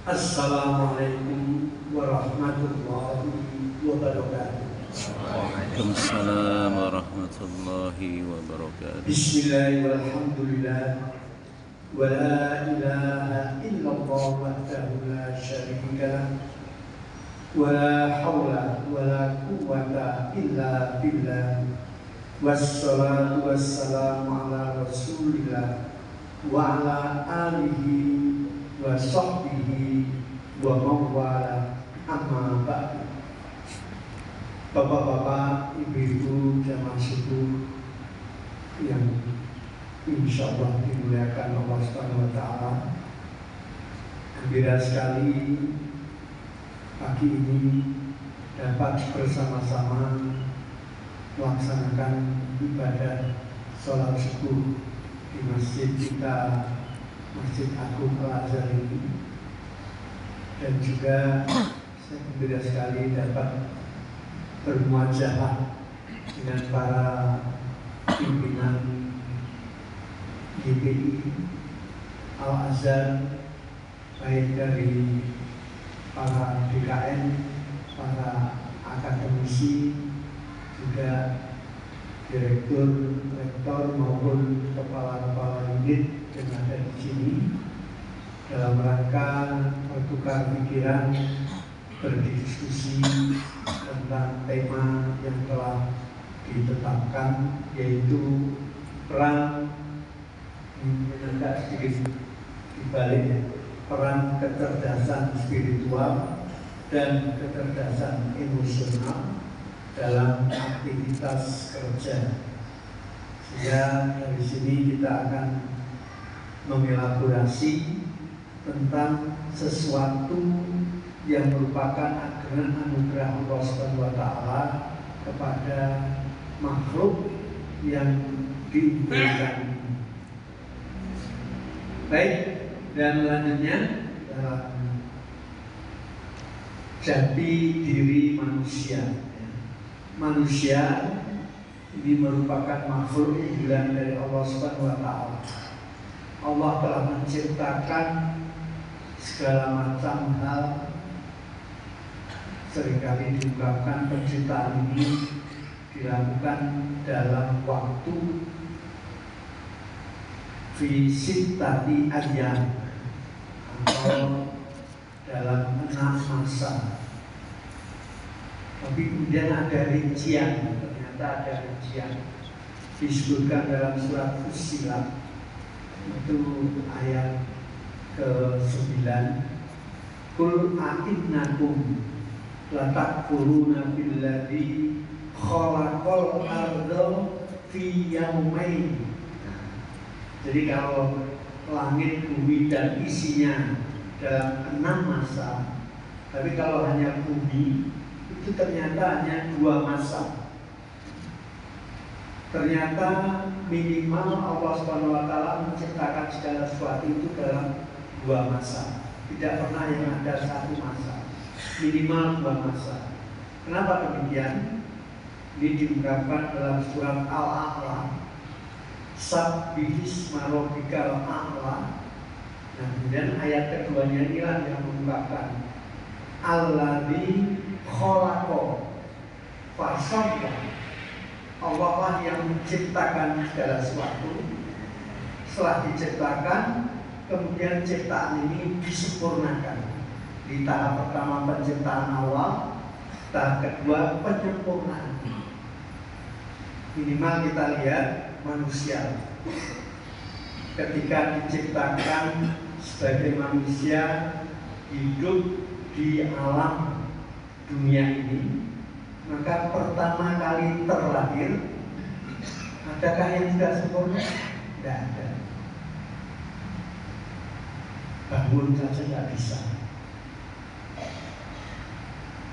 Assalamualaikum warahmatullahi wabarakatuh. Waalaikumsalam warahmatullahi wabarakatuh. Bismillahirrahmanirrahim. Wa la ilaha illallah wahdahu la syarika lah. Wa la haula wa la quwwata illa billah. Wassalatu wassalamu ala rasulillah wa ala alihi wa sahbihi wa mawala amma ba'du. Bapak-bapak, ibu-ibu, jamaah subuh yang insya Allah dimuliakan Allah Subhanahu wa Ta'ala, gembira sekali pagi ini dapat bersama-sama melaksanakan ibadah sholat subuh di masjid kita, Masjid Agung Al-Azhar ini. Dan juga saya gembira sekali dapat bermuajahah dengan para pimpinan GPI Al-Azhar, baik dari para DKN, para akademisi, juga direktur, rektor maupun kepala-kepala unit yang ada di sini dalam rangka bertukar pikiran, berdiskusi tentang tema yang telah ditetapkan, yaitu peran sedikit dibalik, peran kecerdasan spiritual dan kecerdasan emosional dalam aktivitas kerja. Sehingga dari sini kita akan mengelaborasi tentang sesuatu yang merupakan anugerah Allah Subhanahu wa Ta'ala kepada makhluk yang diunggulkan. Baik, dan selanjutnya dalam jati diri manusia. Manusia ini merupakan makhluk unggulan dari Allah Subhanahu wa Ta'ala. Allah telah menciptakan segala macam hal. Seringkali diungkapkan penciptaan ini dilakukan dalam waktu fisik tadi aja, atau dalam 6 masa. Tapi kemudian ada rincian, ternyata ada rincian disebutkan dalam surat Fussilat, itu ayat ke-9. Qul a'innakum latakfuruna billadzi khalaqal arda fi yaumain. Jadi kalau langit, bumi dan isinya dalam 6 masa, tapi kalau hanya bumi itu ternyata hanya 2 masa. Ternyata minimal Allah Subhanahu wa Ta'ala menciptakan segala sesuatu itu dalam 2 masa. Tidak pernah yang ada 1 masa. Minimal 2 masa. Kenapa demikian? Ini diungkapkan dalam surat Al-A'la. Sabbihisma rabbikal a'la. Nah, kemudian ayat keduanya inilah yang mengungkapkan alladzi khalaqa fasawwa. Allah lah yang menciptakan segala sesuatu. Setelah diciptakan, kemudian ciptaan ini disempurnakan. Di tahap pertama penciptaan awal, tahap kedua penyempurnaan. Minimal kita lihat manusia ketika diciptakan sebagai manusia hidup di alam dunia ini, maka pertama kali terlahir, adakah yang tidak sempurna? Tidak ada. Bangun saja tidak bisa,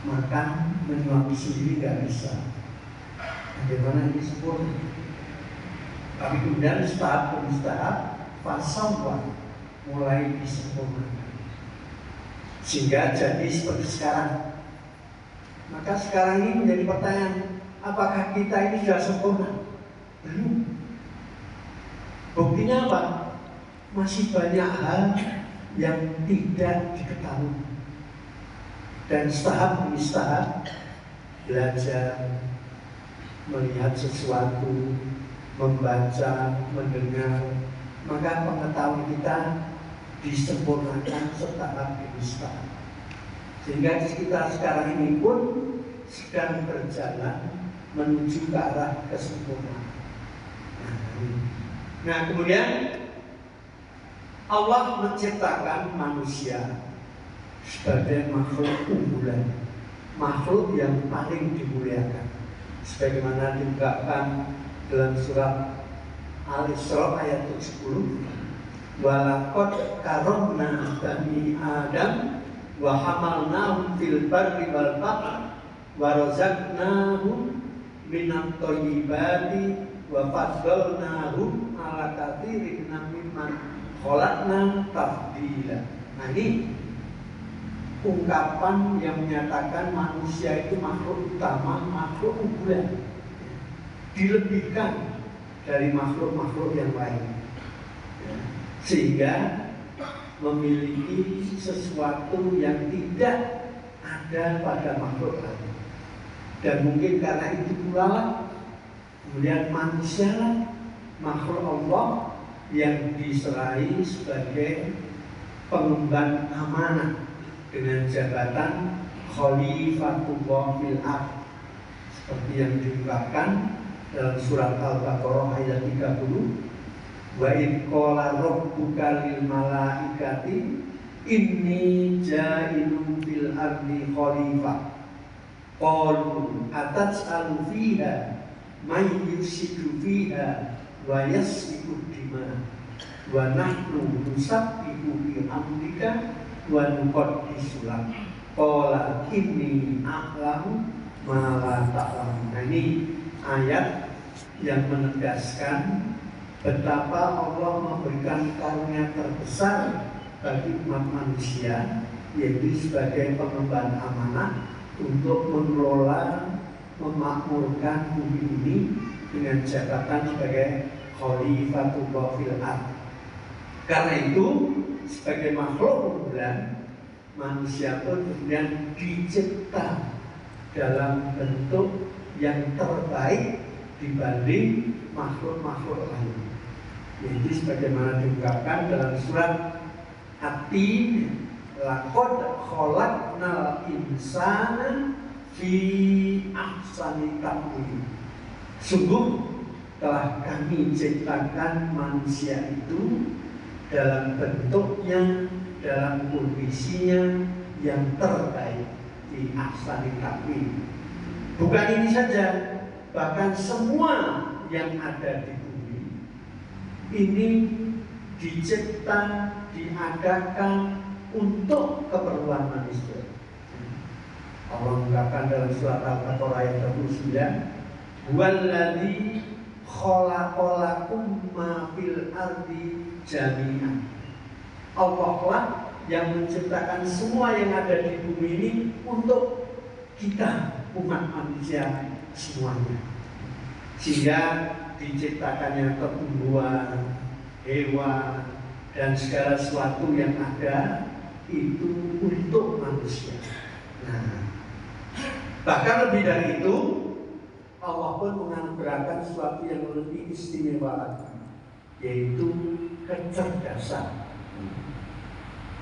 makan, menyuapi sendiri tidak bisa. Bagaimana ini sempurna? Tapi kemudian tahap demi tahap fasawwa mulai disempurnakan, sehingga jadi seperti sekarang. Maka sekarang ini menjadi pertanyaan, apakah kita ini sudah sempurna? Belum. Buktinya apa? Masih banyak hal yang tidak diketahui. Dan tahap demi tahap belajar, melihat sesuatu, membaca, mendengar, maka pengetahuan kita disempurnakan setahap demi tahap. Sehingga kita sekarang ini pun sedang berjalan menuju ke arah kesempurnaan. Nah, kemudian Allah menciptakan manusia sebagai makhluk unggulan, makhluk yang paling dimuliakan, sebagaimana diungkapkan dalam surat Al-Isra ayat 70, walaqad karramna bani Adam wa hamalnahum fil barri wal bahri wa razaqnahum minat thayyibati wa faddalnahum ala katsirin mimman khalaqna tafdila. Nah, ini ungkapan yang menyatakan manusia itu makhluk utama, makhluk unggulan, dilebihkan dari makhluk-makhluk yang lain, sehingga memiliki sesuatu yang tidak ada pada makhluk lain. Dan mungkin karena itu pula kemudian manusia makhluk Allah yang diserahi sebagai pengemban amanah dengan jabatan Khalifatullah fil ardh, seperti yang diungkapkan dalam surat Al-Baqarah ayat 30, wa id qala rabbuka lil malaikati inni ja'ilun fil ardi khalifah qalu ataj'alu fiha may yufsidu fiha wa yasfiku dima wa nahnu nusabbihu bi amrika wa nuqaddisu lak qala inni a'lamu ma la ta'lamun. Nah, ini ayat yang menegaskan betapa Allah memberikan karunia terbesar bagi umat manusia, yaitu sebagai pengemban amanah untuk mengelola, memakmurkan bumi ini dengan jabatan sebagai Khalifatullah fil ardh. Karena itu, sebagai makhluk unggulan, manusia pun kemudian dicipta dalam bentuk yang terbaik dibanding makhluk-makhluk lain. Jadi sebagaimana diungkapkan dalam surat At-Tin, laqad khalaqnal insana fi ahsani taqwim. Sungguh telah kami ciptakan manusia itu dalam bentuknya, dalam kondisinya yang terbaik, di ahsani taqwim. Bukan ini saja, bahkan semua yang ada di bumi ini dicipta, diadakan untuk keperluan manusia. Allah mengatakan dalam surat Al-Baqarah ayat 29, "Walladzi khalaqalakum ma fil ardi jami'an." Allah lah yang menciptakan semua yang ada di bumi ini untuk kita, umat manusia semuanya. Sehingga diciptakannya tumbuhan, hewan, dan segala sesuatu yang ada itu untuk manusia. Nah, bahkan lebih dari itu, Allah pun menganugerahkan sesuatu yang lebih istimewa lagi, yaitu kecerdasan.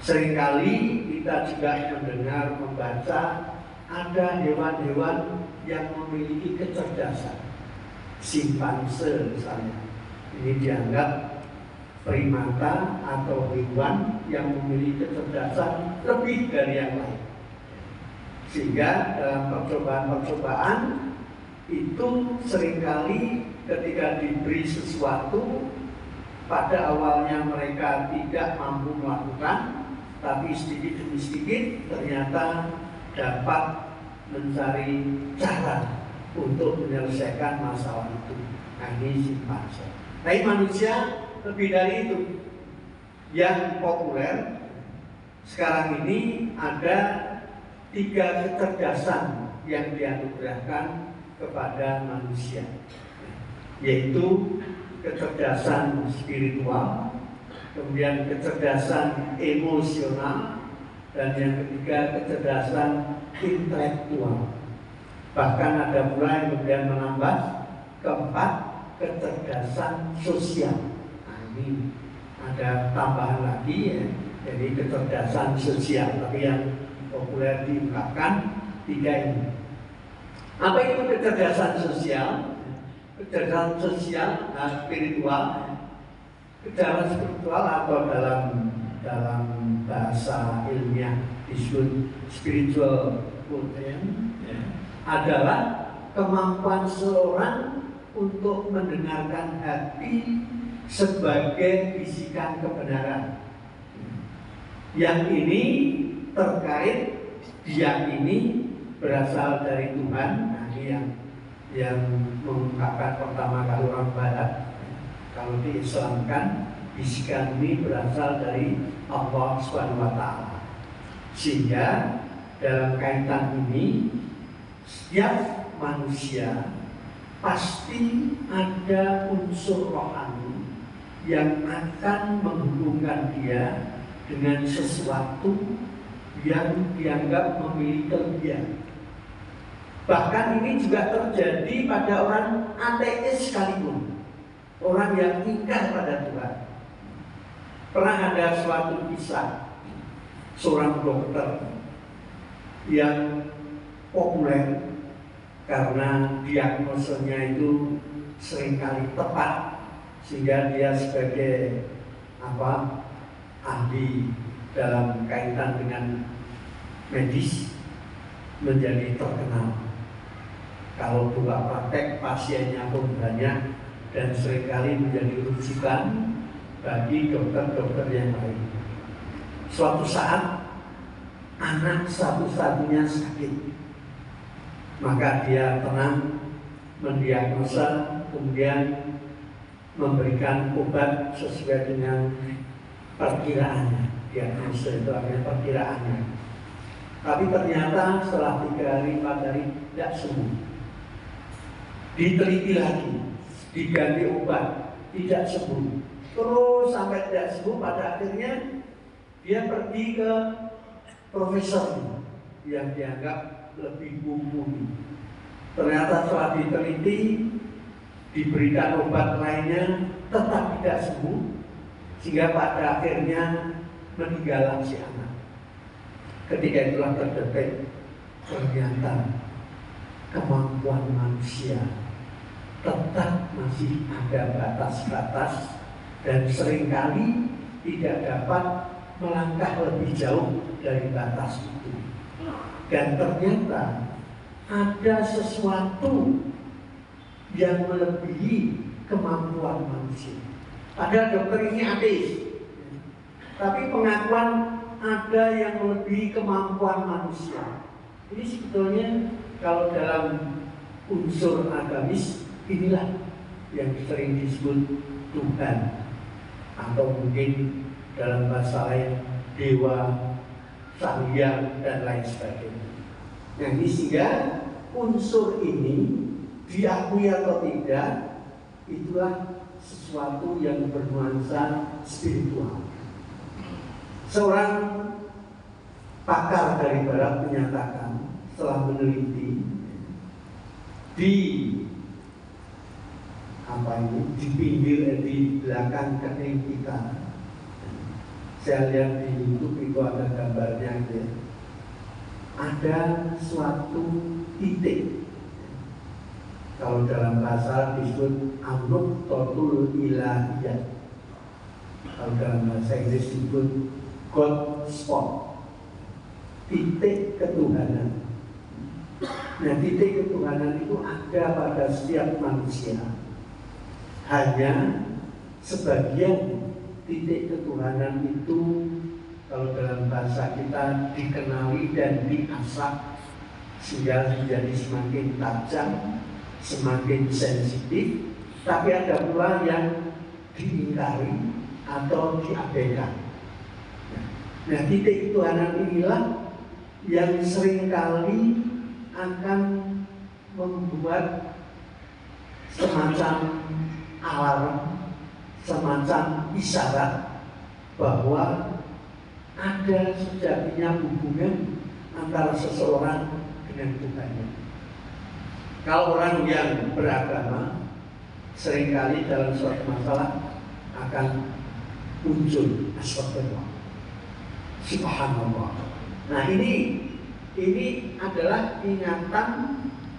Seringkali kita juga mendengar, membaca ada hewan-hewan yang memiliki kecerdasan. Simpanse misalnya, ini dianggap primata atau hewan yang memiliki kecerdasan lebih dari yang lain. Sehingga dalam percobaan-percobaan itu seringkali ketika diberi sesuatu, pada awalnya mereka tidak mampu melakukan, tapi sedikit demi sedikit ternyata dapat mencari cara untuk menyelesaikan masalah itu. Nah, ini simpanse. Tapi manusia lebih dari itu. Yang populer sekarang ini ada 3 kecerdasan yang dianugerahkan kepada manusia, yaitu kecerdasan spiritual, kemudian kecerdasan emosional, dan yang ketiga kecerdasan intelektual. Bahkan ada pula yang kemudian menambah keempat, kecerdasan sosial. Nah, ini ada tambahan lagi ya, jadi kecerdasan sosial, tapi yang populer diungkapkan tiga ini. Apa itu kecerdasan sosial? Kecerdasan sosial, spiritual. Kecerdasan spiritual atau dalam bahasa ilmiah disebut spiritual quotient, ya, adalah kemampuan seorang untuk mendengarkan hati sebagai bisikan kebenaran. Yang ini terkait diyakini berasal dari Tuhan. Nah, ini yang mengungkapkan pertama kali orang Barat. Kalau diislamkan, bisikan ini berasal dari Allah Subhanahu wa Ta'ala. Sehingga dalam kaitan ini, setiap manusia pasti ada unsur rohani yang akan menghubungkan dia dengan sesuatu yang dianggap memiliki kelebihan. Bahkan ini juga terjadi pada orang ateis sekalipun, orang yang ingkar pada Tuhan. Pernah ada suatu kisah seorang dokter yang populer karena diagnosanya itu seringkali tepat, sehingga dia sebagai ahli dalam kaitan dengan medis menjadi terkenal. Kalau buka praktek, pasiennya pun banyak dan seringkali menjadi rujukan bagi dokter-dokter yang lain. Suatu saat anak satu-satunya sakit, maka dia tenang mendiagnosa, kemudian memberikan obat sesuai dengan perkiraannya. Diagnosa itu artinya perkiraannya. Tapi ternyata setelah 3 hari 4 hari tidak sembuh. Diteliti lagi, diganti obat, tidak sembuh. Terus sampai tidak sembuh, pada akhirnya dia pergi ke profesor yang dianggap lebih mumpuni. Ternyata setelah diteliti, diberikan obat lainnya, tetap tidak sembuh, sehingga pada akhirnya meninggal si anak. Ketika itulah terdetek, ternyata kemampuan manusia tetap masih ada batas-batas dan seringkali tidak dapat melangkah lebih jauh dari batas itu. Dan ternyata ada sesuatu yang melebihi kemampuan manusia. Padahal dokter ini ateis, tapi pengakuan ada yang melebihi kemampuan manusia. Ini sebetulnya kalau dalam unsur agamis, inilah yang sering disebut Tuhan, atau mungkin dalam bahasa lain dewa, sang hyang, dan lain sebagainya. Nah, ini sehingga unsur ini diakui atau tidak, itulah sesuatu yang bernuansa spiritual. Seorang pakar dari Barat menyatakan setelah meneliti di di belakang kening kita, saya lihat di YouTube itu ada gambarnya, ya. Ada suatu titik. Kalau dalam bahasa disebut an-nuqtatul ilahiyah. Kalau dalam bahasa Inggris disebut God spot, titik ketuhanan. Nah, titik ketuhanan itu ada pada setiap manusia. Hanya sebagian titik ketuhanan itu, kalau dalam bahasa kita, dikenali dan diasah sehingga menjadi semakin tajam, semakin sensitif. Tapi ada pula yang diingkari atau diabaikan. Nah, titik ketuhanan inilah yang seringkali akan membuat semacam alarm, semacam isyarat bahwa ada sejatinya hubungan antara seseorang dengan Tuhannya. Kalau orang yang beragama seringkali dalam suatu masalah akan muncul astagfirullah, subhanallah. Nah ini adalah ingatan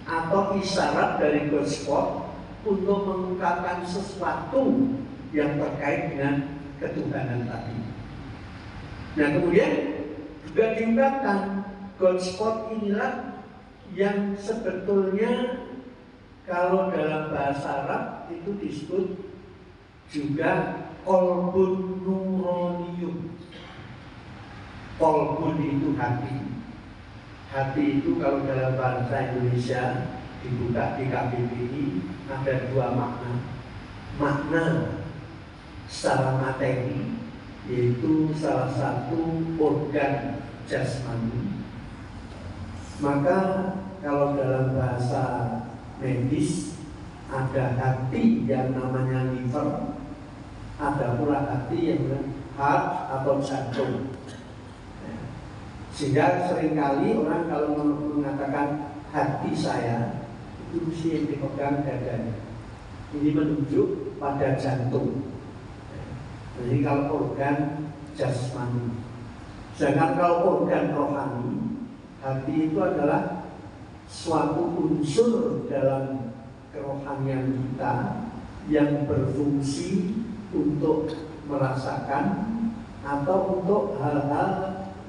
atau isyarat dari Godspot untuk mengungkapkan sesuatu yang terkait dengan ketuhanan tadi. Nah kemudian juga diungkapkan Godspot inilah yang sebetulnya kalau dalam bahasa Arab itu disebut juga kolbun nuronium. Kolbun itu hati. Hati itu kalau dalam bahasa Indonesia dibuka di KBBI ada dua makna. Makna secara materi, yaitu salah satu organ jasmani. Maka kalau dalam bahasa medis ada hati yang namanya liver, ada pula hati yang heart atau jantung. Sehingga seringkali orang kalau mengatakan hati saya itu mesti yang dipegang dadanya. Ini menunjuk pada jantung. Jadi kalau organ jasmani. Sedangkan kalau organ rohani, hati itu adalah suatu unsur dalam kerohanian kita yang berfungsi untuk merasakan atau untuk hal-hal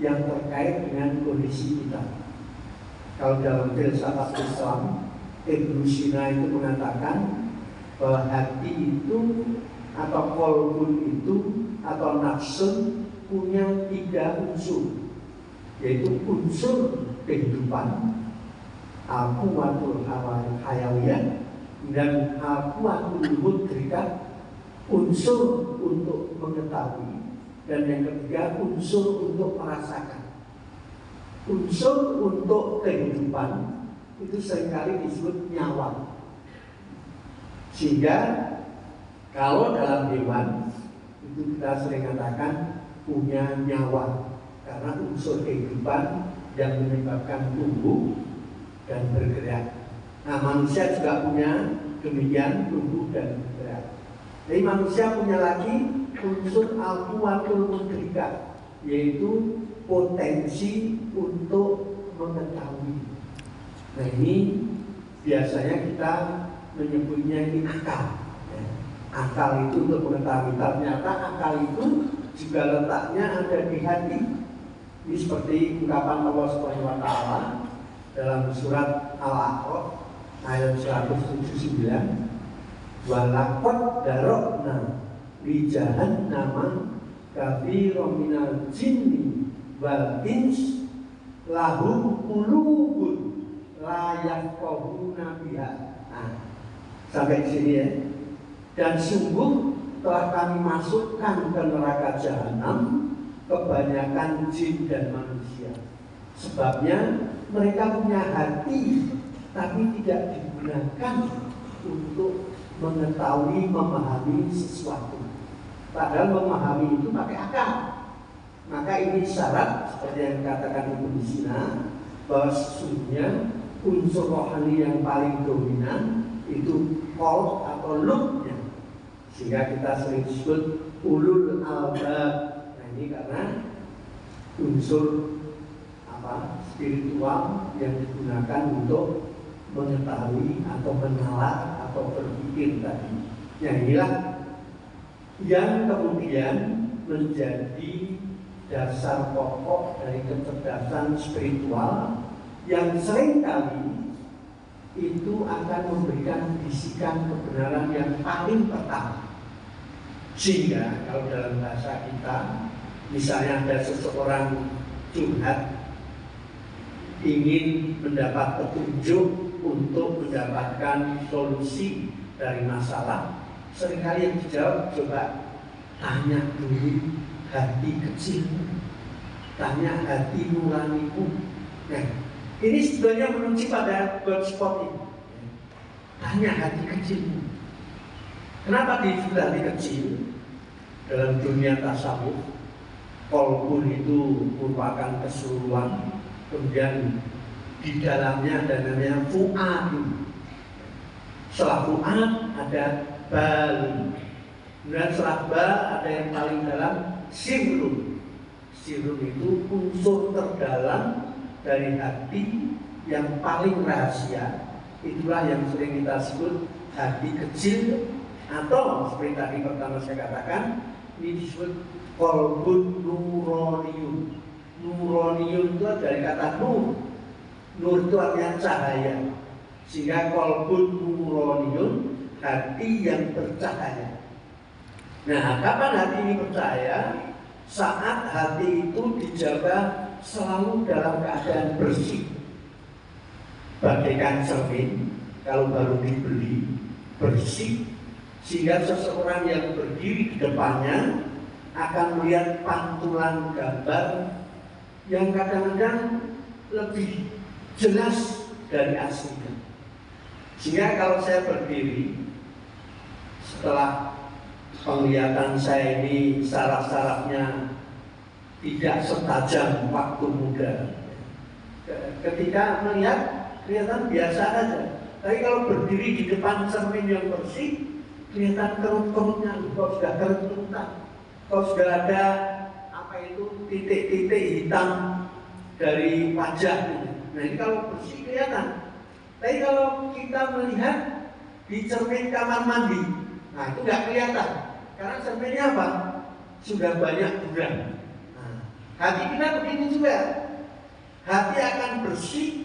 yang terkait dengan kondisi kita. Kalau dalam filsafat Islam, Ibnu Sina itu mengatakan bahwa hati itu atau kolbun itu atau nafsu punya tiga unsur, yaitu unsur kehidupan, al-quwatul hayawiyah, dan al-quwatul mudrikah, unsur untuk mengetahui, dan yang ketiga unsur untuk merasakan. Unsur untuk kehidupan itu seringkali disebut nyawa. Sehingga kalau dalam hewan itu kita sering katakan punya nyawa, karena unsur kehidupan yang menyebabkan tumbuh dan bergerak. Nah manusia juga punya demikian, tumbuh dan bergerak. Jadi manusia punya lagi unsur al-quwatul mudrikah, yaitu potensi untuk mengetahui. Nah ini biasanya kita menyebutnya ini akal. Akal itu untuk mengetahui. Ternyata akal itu juga letaknya ada di hati. Ini seperti ungkapan Allah Subhanahu wa Ta'ala dalam surat Al-A'raf ayat 179, walaqad darokna li jahannama katsiran minal jinni wal ins lahum qulubun la yafqahuna biha. Nah, sampai sini ya. Dan sungguh telah kami masukkan ke neraka jahanam kebanyakan jin dan manusia. Sebabnya mereka punya hati tapi tidak digunakan untuk mengetahui, memahami sesuatu. Padahal memahami itu pakai akal. Maka ini syarat seperti yang dikatakan Ibnu Sina, bahwa sesungguhnya unsur rohani yang paling dominan itu qalb atau lubnya. Sehingga kita sering disebut ulul albab. Nah ini karena unsur spiritual yang digunakan untuk mengetahui atau menalar atau berpikir tadi. Yang inilah yang kemudian menjadi dasar pokok dari kecerdasan spiritual yang seringkali itu akan memberikan bisikan kebenaran yang paling pertama. Sehingga kalau dalam bahasa kita, misalnya ada seseorang curhat ingin mendapat petunjuk untuk mendapatkan solusi dari masalah, seringkali yang dijawab, coba tanya dulu hati kecilmu, tanya hati nuranimu. Nah, ini sebenarnya menuju pada Godspot ini. Tanya hati kecilmu. Kenapa disebut hati kecil? Dalam dunia tasawuf Kolbun itu merupakan keseluruhan, kemudian di dalamnya ada namanya fu'adu. Setelah fu'ad ada bal, kemudian setelah bal ada yang paling dalam sirrun. Sirrun itu unsur terdalam dari hati yang paling rahasia. Itulah yang sering kita sebut hati kecil, atau seperti tadi pertama saya katakan, ini disebut kolbun nuroniyun. Nuroniyun itu dari kata nur. Nur itu artinya cahaya. Sehingga kolbun nuroniyun, hati yang bercahaya. Nah, kapan hati ini bercahaya? Saat hati itu dijaga selalu dalam keadaan bersih. Bagaikan cermin, kalau baru dibeli, bersih, sehingga seseorang yang berdiri di depannya akan melihat pantulan gambar yang kadang-kadang lebih jelas dari aslinya. Sehingga kalau saya berdiri, setelah penglihatan saya ini saraf-sarafnya tidak setajam waktu muda, ketika melihat kelihatan biasa aja. Tapi kalau berdiri di depan cermin yang bersih, kelihatan kerut-kerutnya. Kalau sudah kerut-kerutan, kalau sudah ada titik-titik hitam dari wajah. Nah, ini kalau bersih kelihatan. Tapi kalau kita melihat di cermin kamar mandi, nah itu nggak kelihatan. Karena cerminnya apa? Sudah banyak buram. Nah, hati kita begini juga. Hati akan bersih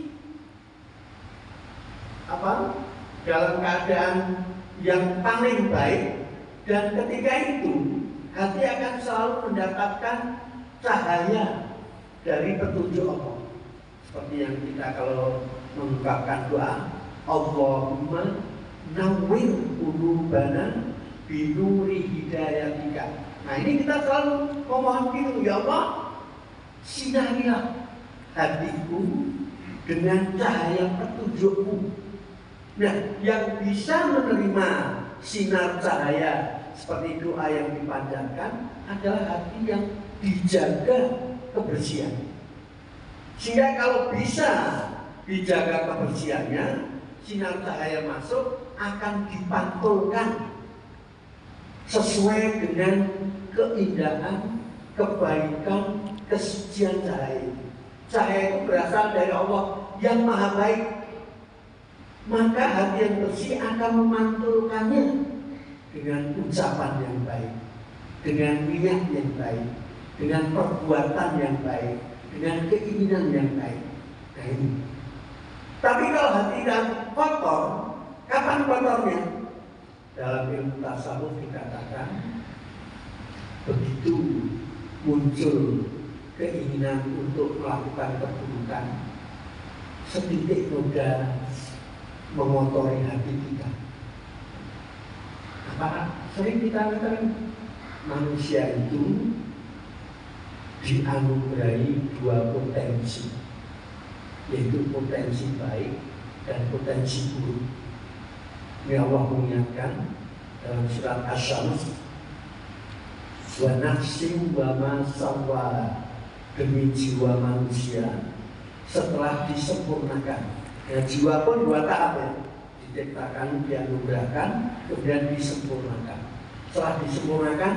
dalam keadaan yang paling baik, dan ketika itu hati akan selalu mendapatkan cahaya dari petunjuk Allah. Seperti yang kita kalau mengungkapkan doa, Allahumma nawwir qulubana binuri hidayatika. Nah, ini kita selalu memohon gitu, ya Allah, sinarilah hatiku dengan cahaya petunjukmu. Nah, yang bisa menerima sinar cahaya seperti doa yang dipanjatkan adalah hati yang dijaga kebersihan. Sehingga kalau bisa dijaga kebersihannya, sinar cahaya masuk akan dipantulkan sesuai dengan keindahan, kebaikan, kesucian cahaya. Cahaya itu berasal dari Allah yang maha baik. Maka hati yang bersih akan memantulkannya dengan ucapan yang baik, dengan niat yang baik, dengan perbuatan yang baik, dengan keinginan yang baik. Nah, ini. Tapi kalau hati yang kotor, kapan kotornya? Dalam ilmu tasawuf dikatakan, begitu muncul keinginan untuk melakukan keburukan, setitik noda mengotori hati kita. Apa sering kita katakan, manusia itu dianugerahi dua potensi, yaitu potensi baik dan potensi buruk. Ini Allah mengingatkan dalam surat Asy-Syams, wa nafsin wa ma sawwa, demi jiwa manusia setelah disempurnakan. Ya, jiwa pun dua tahap ya, diciptakan, dianugerahkan, kemudian disempurnakan. Setelah disempurnakan,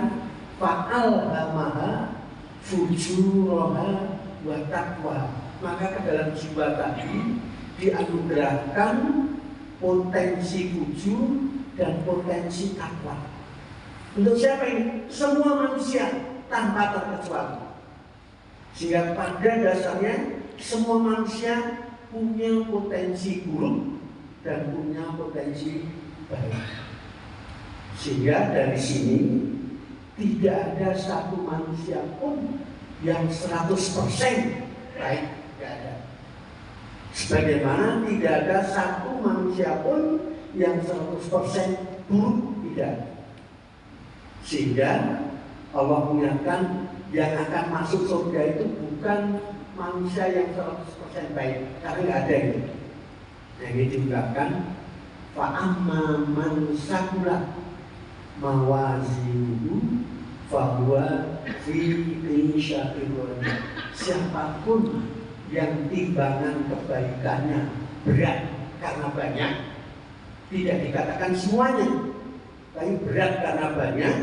fa'alhamaha fujuraha wa taqwa, maka ke dalam jiwa tadi dianugerahkan potensi fujur dan potensi takwa. Untuk siapa ini? Semua manusia tanpa terkecuali. Sehingga pada dasarnya semua manusia punya potensi buruk dan punya potensi baik. Sehingga dari sini tidak ada satu manusia pun yang 100% baik, tidak ada. Sebagaimana tidak ada satu manusia pun yang 100% buruk, tidak. Sehingga Allah mengingatkan yang akan masuk surga itu bukan manusia yang 100% baik, karena nggak ada itu. Nah, ini diungkapkan, fa'amma man sakulat mawazinuhu bahwa siapapun yang timbangan kebaikannya berat karena banyak, tidak dikatakan semuanya, tapi berat karena banyak,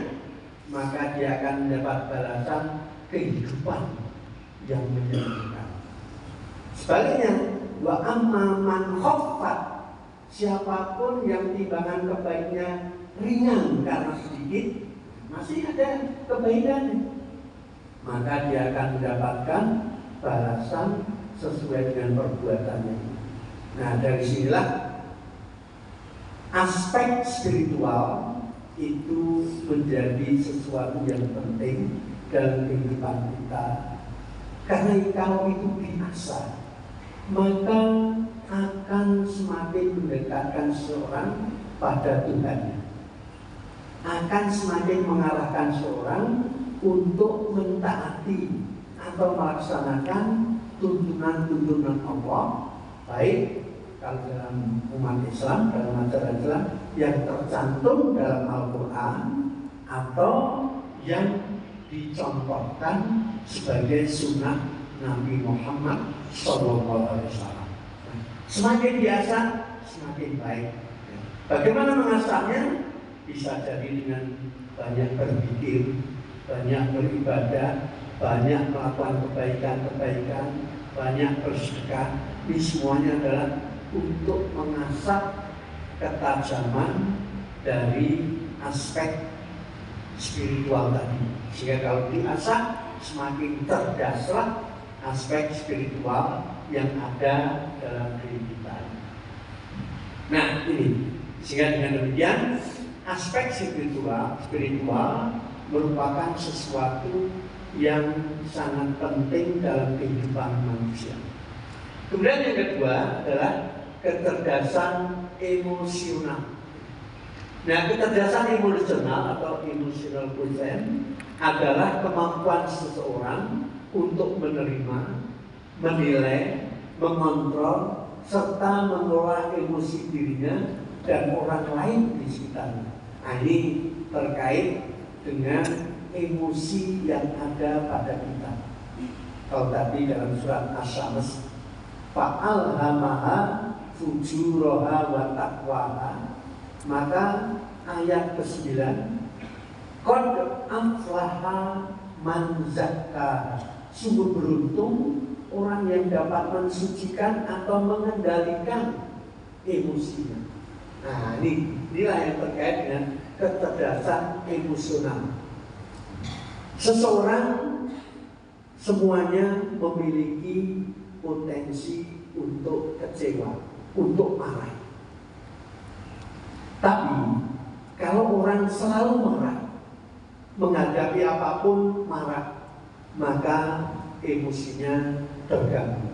maka dia akan mendapat balasan kehidupan yang menyenangkan. Sebaliknya, wa amma man khaffat, siapapun yang timbangan kebaiknya ringan karena sedikit, masih ada kebaikannya, maka dia akan mendapatkan balasan sesuai dengan perbuatannya. Nah, dari sinilah aspek spiritual itu menjadi sesuatu yang penting dalam kehidupan kita. Karena kalau itu biasa, maka akan semakin mendekatkan seorang pada Tuhan, akan semakin mengarahkan seorang untuk mentaati atau melaksanakan tuntunan-tuntunan Allah, baik kalau dalam umat Islam, dalam ajaran Islam yang tercantum dalam Al-Quran atau yang dicontohkan sebagai sunnah Nabi Muhammad SAW. Semakin biasa, semakin baik. Bagaimana mengasahnya? Bisa jadi dengan banyak berpikir, banyak beribadah, banyak melakukan kebaikan-kebaikan, banyak bersedekah. Ini semuanya adalah untuk mengasah ketajaman dari aspek spiritual tadi. Sehingga kalau diasah, semakin terdaslah aspek spiritual yang ada dalam diri kita. Nah, ini sehingga dengan demikian aspek spiritual merupakan sesuatu yang sangat penting dalam kehidupan manusia. Kemudian yang kedua adalah kecerdasan emosional. Nah, kecerdasan emosional atau emotional quotient adalah kemampuan seseorang untuk menerima, menilai, mengontrol, serta mengelola emosi dirinya dan orang lain di sekitarnya. Nah, ini terkait dengan emosi yang ada pada kita. Kalau tadi dalam surat Asy-Syams, fa'alhamaha fujuraha wa taqwaha, maka ayat ke-9, qad aflaha man zakkaha, sungguh beruntung orang yang dapat mensucikan atau mengendalikan emosinya. Nah, inilah yang terkait dengan kecerdasan emosional. Seseorang semuanya memiliki potensi untuk kecewa, untuk marah. Tapi kalau orang selalu marah, menghadapi apapun marah, maka emosinya terganggu.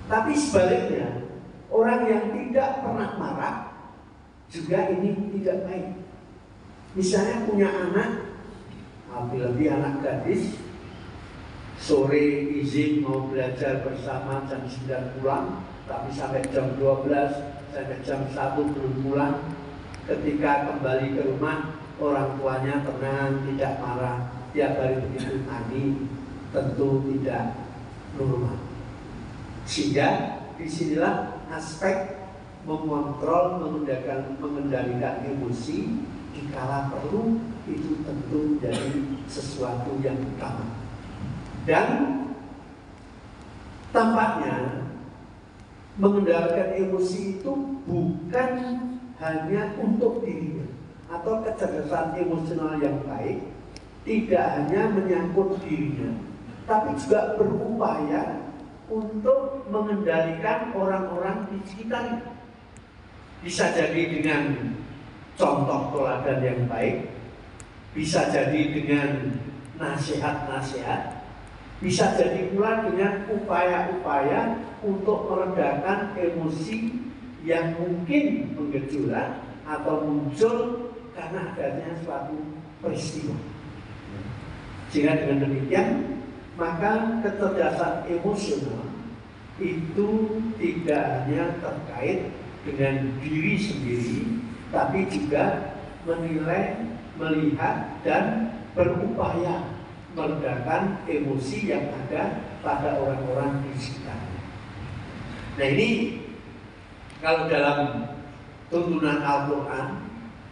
Tapi sebaliknya, orang yang tidak pernah marah juga ini tidak baik. Misalnya punya anak, lebih anak gadis, sore izin mau belajar bersama jam 9 pulang, tapi sampai jam 12 sampai jam 1 belum pulang. Ketika kembali ke rumah, orang tuanya tenang, tidak marah. Tiap hari begitu, ini tentu tidak normal. Sehingga disinilah aspek mengontrol, mengendalikan emosi dikala perlu, itu tentu menjadi sesuatu yang utama. Dan tampaknya mengendalikan emosi itu bukan hanya untuk dirinya, atau kecerdasan emosional yang baik tidak hanya menyangkut dirinya, tapi juga berupaya untuk mengendalikan orang-orang di sekitarnya. Bisa jadi dengan contoh teladan yang baik, bisa jadi dengan nasihat-nasihat, bisa jadi pula dengan upaya-upaya untuk meredakan emosi yang mungkin menggejolak atau muncul karena adanya suatu peristiwa. Sehingga dengan demikian, maka kecerdasan emosional itu tidak hanya terkait dengan diri sendiri, tapi juga menilai, melihat, dan berupaya meredakan emosi yang ada pada orang-orang di sekitarnya. Nah ini kalau dalam tuntunan Al-Quran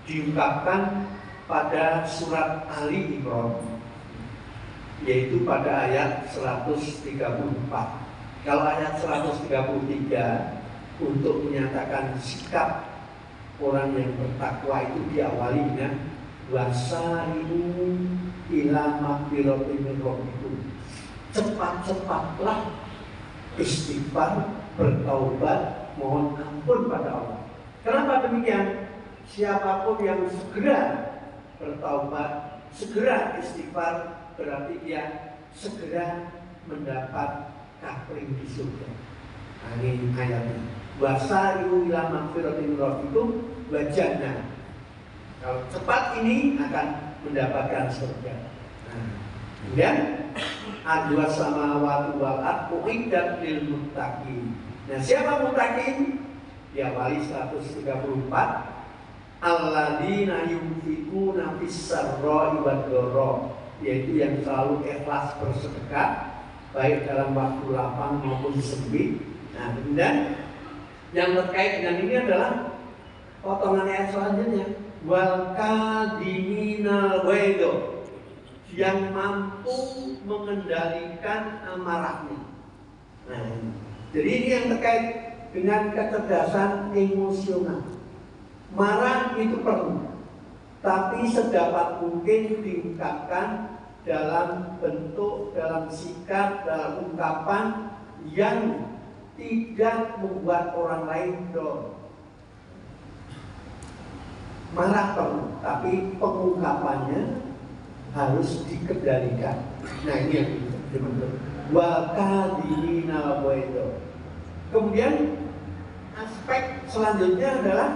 diungkapkan pada surat Ali Imran, yaitu pada ayat 134. Kalau ayat 133 untuk menyatakan sikap orang yang bertakwa itu diawali dengan wasari'u ila maghfiratin min rabbikum. Cepat-cepatlah istighfar, bertaubat, mohon ampun pada Allah. Kenapa demikian? Siapapun yang segera bertaubat, segera istighfar, berarti dia segera mendapat kapling di surga. Ini ayatnya. Wasari'u ila maghfiratin min rabbikum wa jannah. Kalau cepat ini akan mendapatkan surga. Kemudian adwa samawati wal ardh uiddat lil muttaqin. Nah, siapa muttaqin? Diawali 134. Alladzina yunfiquna fis sarra'i wad dharra, yaitu yang selalu ikhlas bersedekah baik dalam waktu lapang maupun sempit. Nah, kemudian yang terkait dengan ini adalah potongan ayat selanjutnya, wal kadhiminal ghaidh, yang mampu mengendalikan amarahnya. Nah, jadi ini yang terkait dengan kecerdasan emosional. Marah itu perlu, tapi sedapat mungkin diungkapkan dalam bentuk, dalam sikap, dalam ungkapan yang tidak membuat orang lain down. Marah perlu, tapi pengungkapannya harus dikendalikan. Nah ini yang dimaksud wa kadhiminal ghaidh. Kemudian aspek selanjutnya adalah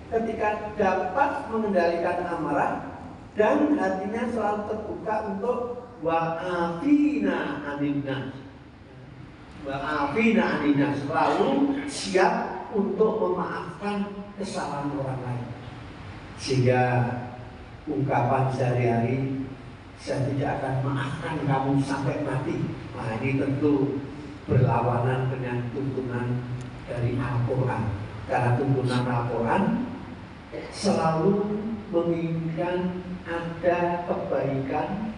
ketika dapat mengendalikan amarah dan hatinya selalu terbuka untuk wa'afina aninnas. Wa'afina aninnas, selalu siap untuk memaafkan kesalahan orang lain. Sehingga ungkapan sehari-hari, saya tidak akan maafkan kamu sampai mati. Nah ini tentu berlawanan dengan tuntunan dari Al-Quran. Karena tuntunan Al-Quran selalu menginginkan ada kebaikan,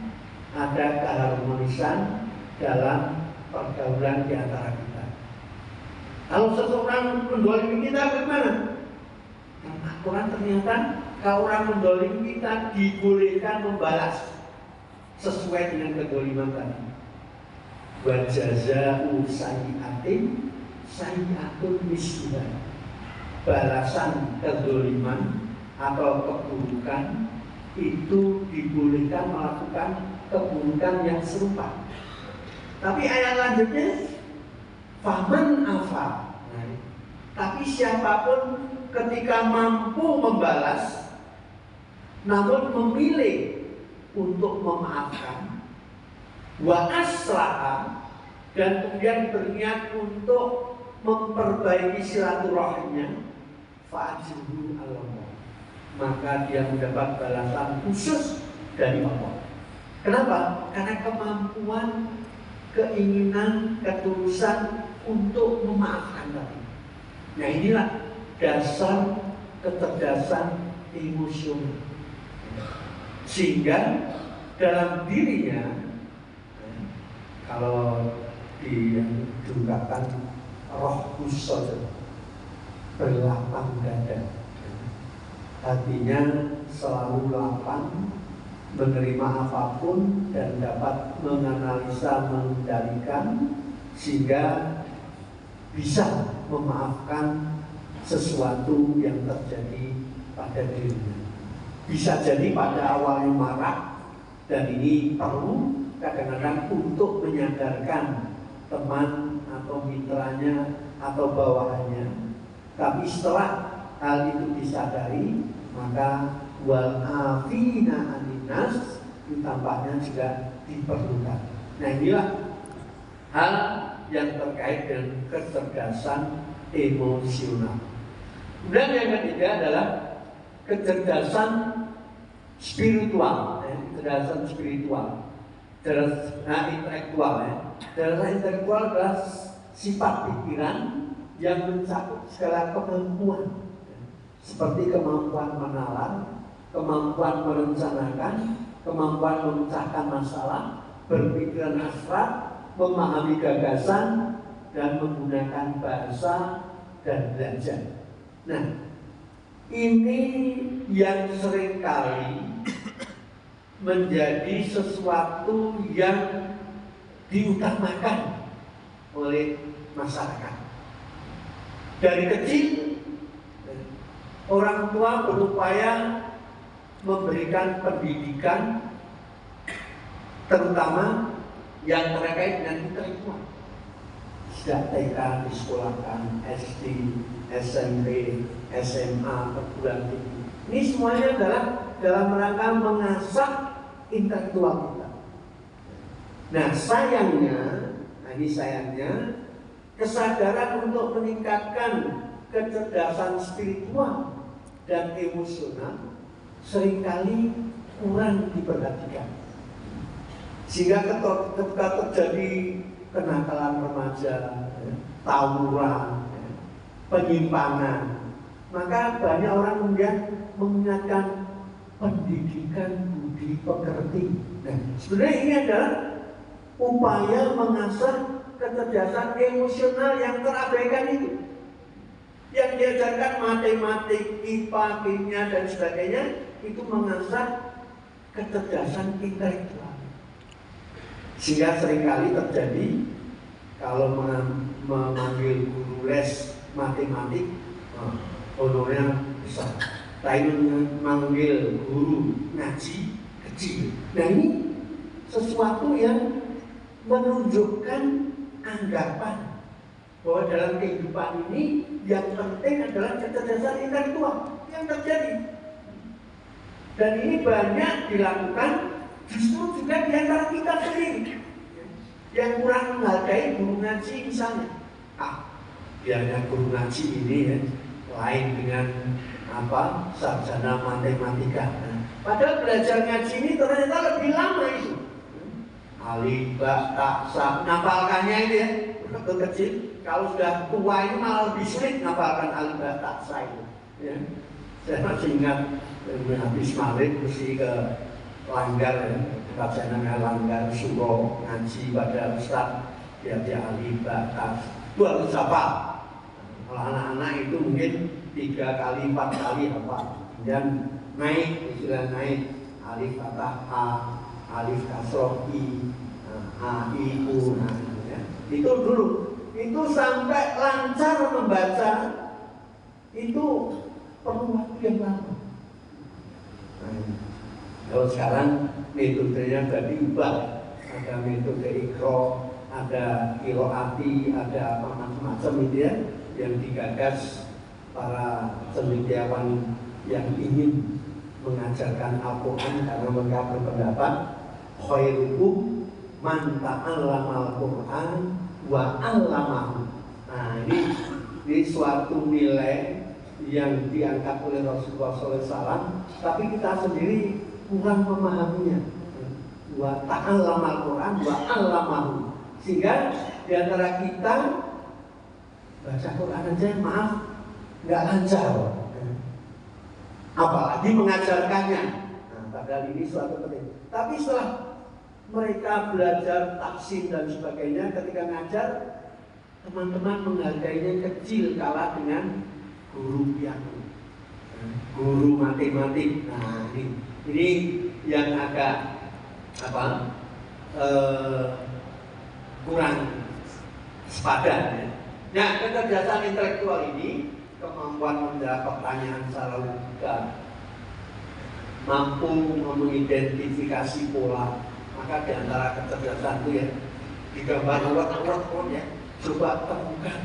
ada keharmonisan dalam pergaulan di antara kita. Kalau seseorang mendolimi kita bagaimana? Al-Quran ternyata kalau orang mendolimi kita dibolehkan membalas sesuai dengan kedoliman tadi. Wa jazaa'u sayyi'atin sayyi'atun misluha. Balasan kedoliman atau keburukan itu dibolehkan melakukan keburukan yang serupa. Tapi ayat lanjutnya faman afa. Tapi siapapun ketika mampu membalas namun memilih untuk memaafkan wa aslaha dan kemudian berniat untuk memperbaiki silaturahimnya, fa'ajruhu 'ala Allah, maka dia mendapat balasan khusus dari Allah. Kenapa? Karena kemampuan, keinginan, ketulusan untuk memaafkan tadi. Nah inilah dasar kecerdasan emosional. Sehingga dalam dirinya, kalau diungkapkan roh kusod, berlapang dada, hatinya selalu lapang menerima apapun dan dapat menganalisa, mengendalikan, sehingga bisa memaafkan sesuatu yang terjadi pada dirinya. Bisa jadi pada awalnya marah, dan ini perlu kadang-kadang untuk menyadarkan teman atau mitranya atau bawahannya. Tapi setelah hal itu disadari, maka wal afina aninnas tampaknya juga diperlukan. Nah inilah hal yang terkait dengan kecerdasan emosional. Kemudian yang ketiga adalah kecerdasan spiritual. kecerdasan spiritual, intelektual ya. Kecerdasan intelektual adalah sifat pikiran yang mencakup segala kemampuan, seperti kemampuan menalar, kemampuan merencanakan, kemampuan memecahkan masalah, berpikiran abstrak, memahami gagasan, dan menggunakan bahasa dan belajar. Nah, ini yang seringkali menjadi sesuatu yang diutamakan oleh masyarakat. Dari kecil, orang tua berupaya memberikan pendidikan, terutama yang terkait dengan intelektual. Sejak TK disekolahkan, SD, SMP, SMA, perguruan tinggi. Ini semuanya adalah dalam rangka mengasah intelektual kita. Nah, ini sayangnya, kesadaran untuk meningkatkan kecerdasan spiritual dan emosional seringkali kurang diperhatikan. Sehingga ketika terjadi kenakalan remaja, tawuran, penyimpangan, maka banyak orang kemudian mengingatkan pendidikan budi pekerti. Nah, sebenarnya ini adalah upaya mengasah kecerdasan emosional yang terabaikan itu. Yang diajarkan matematik, IPA, kimia, dan sebagainya, itu mengasah kecerdasan intelektual. Sehingga seringkali terjadi kalau memanggil guru les matematik, honornya besar. Tapi memanggil guru ngaji kecil. Nah, ini sesuatu yang menunjukkan anggapan bahwa dalam kehidupan ini yang penting adalah kecerdasan intelektual yang terjadi. Dan ini banyak dilakukan justru juga di antara kita sendiri yang kurang menghargai guru ngaji misalnya. Biarnya guru ngaji ini ya, lain dengan sarjana matematika. Padahal belajar ngaji ini ternyata lebih lama itu. Alif, ba, ta, sa, ngapalkannya itu ya, waktu kecil. Kalau sudah tua ini malah lebih sulit ngapalkan alif, ba, ta, sa itu. Ya. Saya masih ingat habis maghrib mesti ke Langgar ya, tempat saya namanya Langgar Suro, ngaji pada Ustaz, dia alif, ba, ta, itu harus hafal. Kalau anak-anak itu mungkin 3 kali, 4 kali hafal. Kemudian naik, istilah naik, alif fathah A, alif kasroh I, A, I, U, ya. Itu dulu. Itu sampai lancar membaca itu perlu waktu yang lama. Kalau sekarang metodenya sudah diubah, ada metode ikro, ada kiroati, ada macam-macam itu ya, yang digagas para cendekiawan yang ingin mengajarkan Al-Quran karena mereka berpendapat khairukum man ta'allamal Quran wa 'allamahu. Nah, ini suatu nilai yang diangkat oleh Rasulullah SAW, tapi kita sendiri kurang memahaminya. Wa ta'allamal Quran wa 'allamahu. Sehingga di antara kita baca Quran aja maaf nggak lancar, apalagi mengajarkannya. Nah, padahal ini suatu penting. Tapi setelah mereka belajar tafsir dan sebagainya, ketika ngajar, teman-teman menghargainya kecil kalah dengan guru piano, guru matematik. Nah, ini yang agak kurang sepadan ya. Nah, kecerdasan intelektual ini, kemampuan menjawab pertanyaan secara logika, mampu mengidentifikasi pola. Maka di antara kecerdasan itu ya, digambar awat-awat ya, coba temukan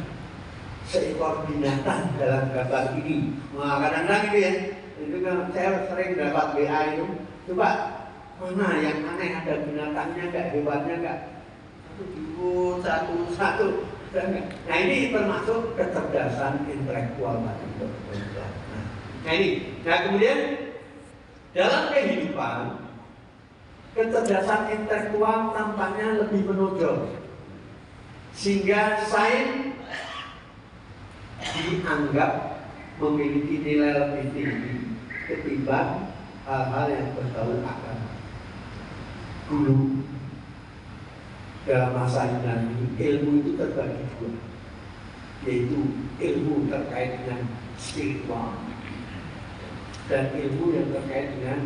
seekor binatang dalam gambar ini. Nah, kadang-kadang gitu ya, itu kan saya sering dapat WA itu, coba mana yang aneh, ada binatangnya nggak, hewannya nggak, satu. Nah, ini termasuk kecerdasan intelektual tadi. Nah, ini. Nah, kemudian dalam kehidupan kecerdasan intelektual tampaknya lebih menonjol, sehingga sains dianggap memiliki nilai lebih tinggi ketimbang hal-hal yang berbau agama. Dulu dalam masa Yunani, ilmu itu terbagi dua, yaitu ilmu terkait dengan spiritual dan ilmu yang terkait dengan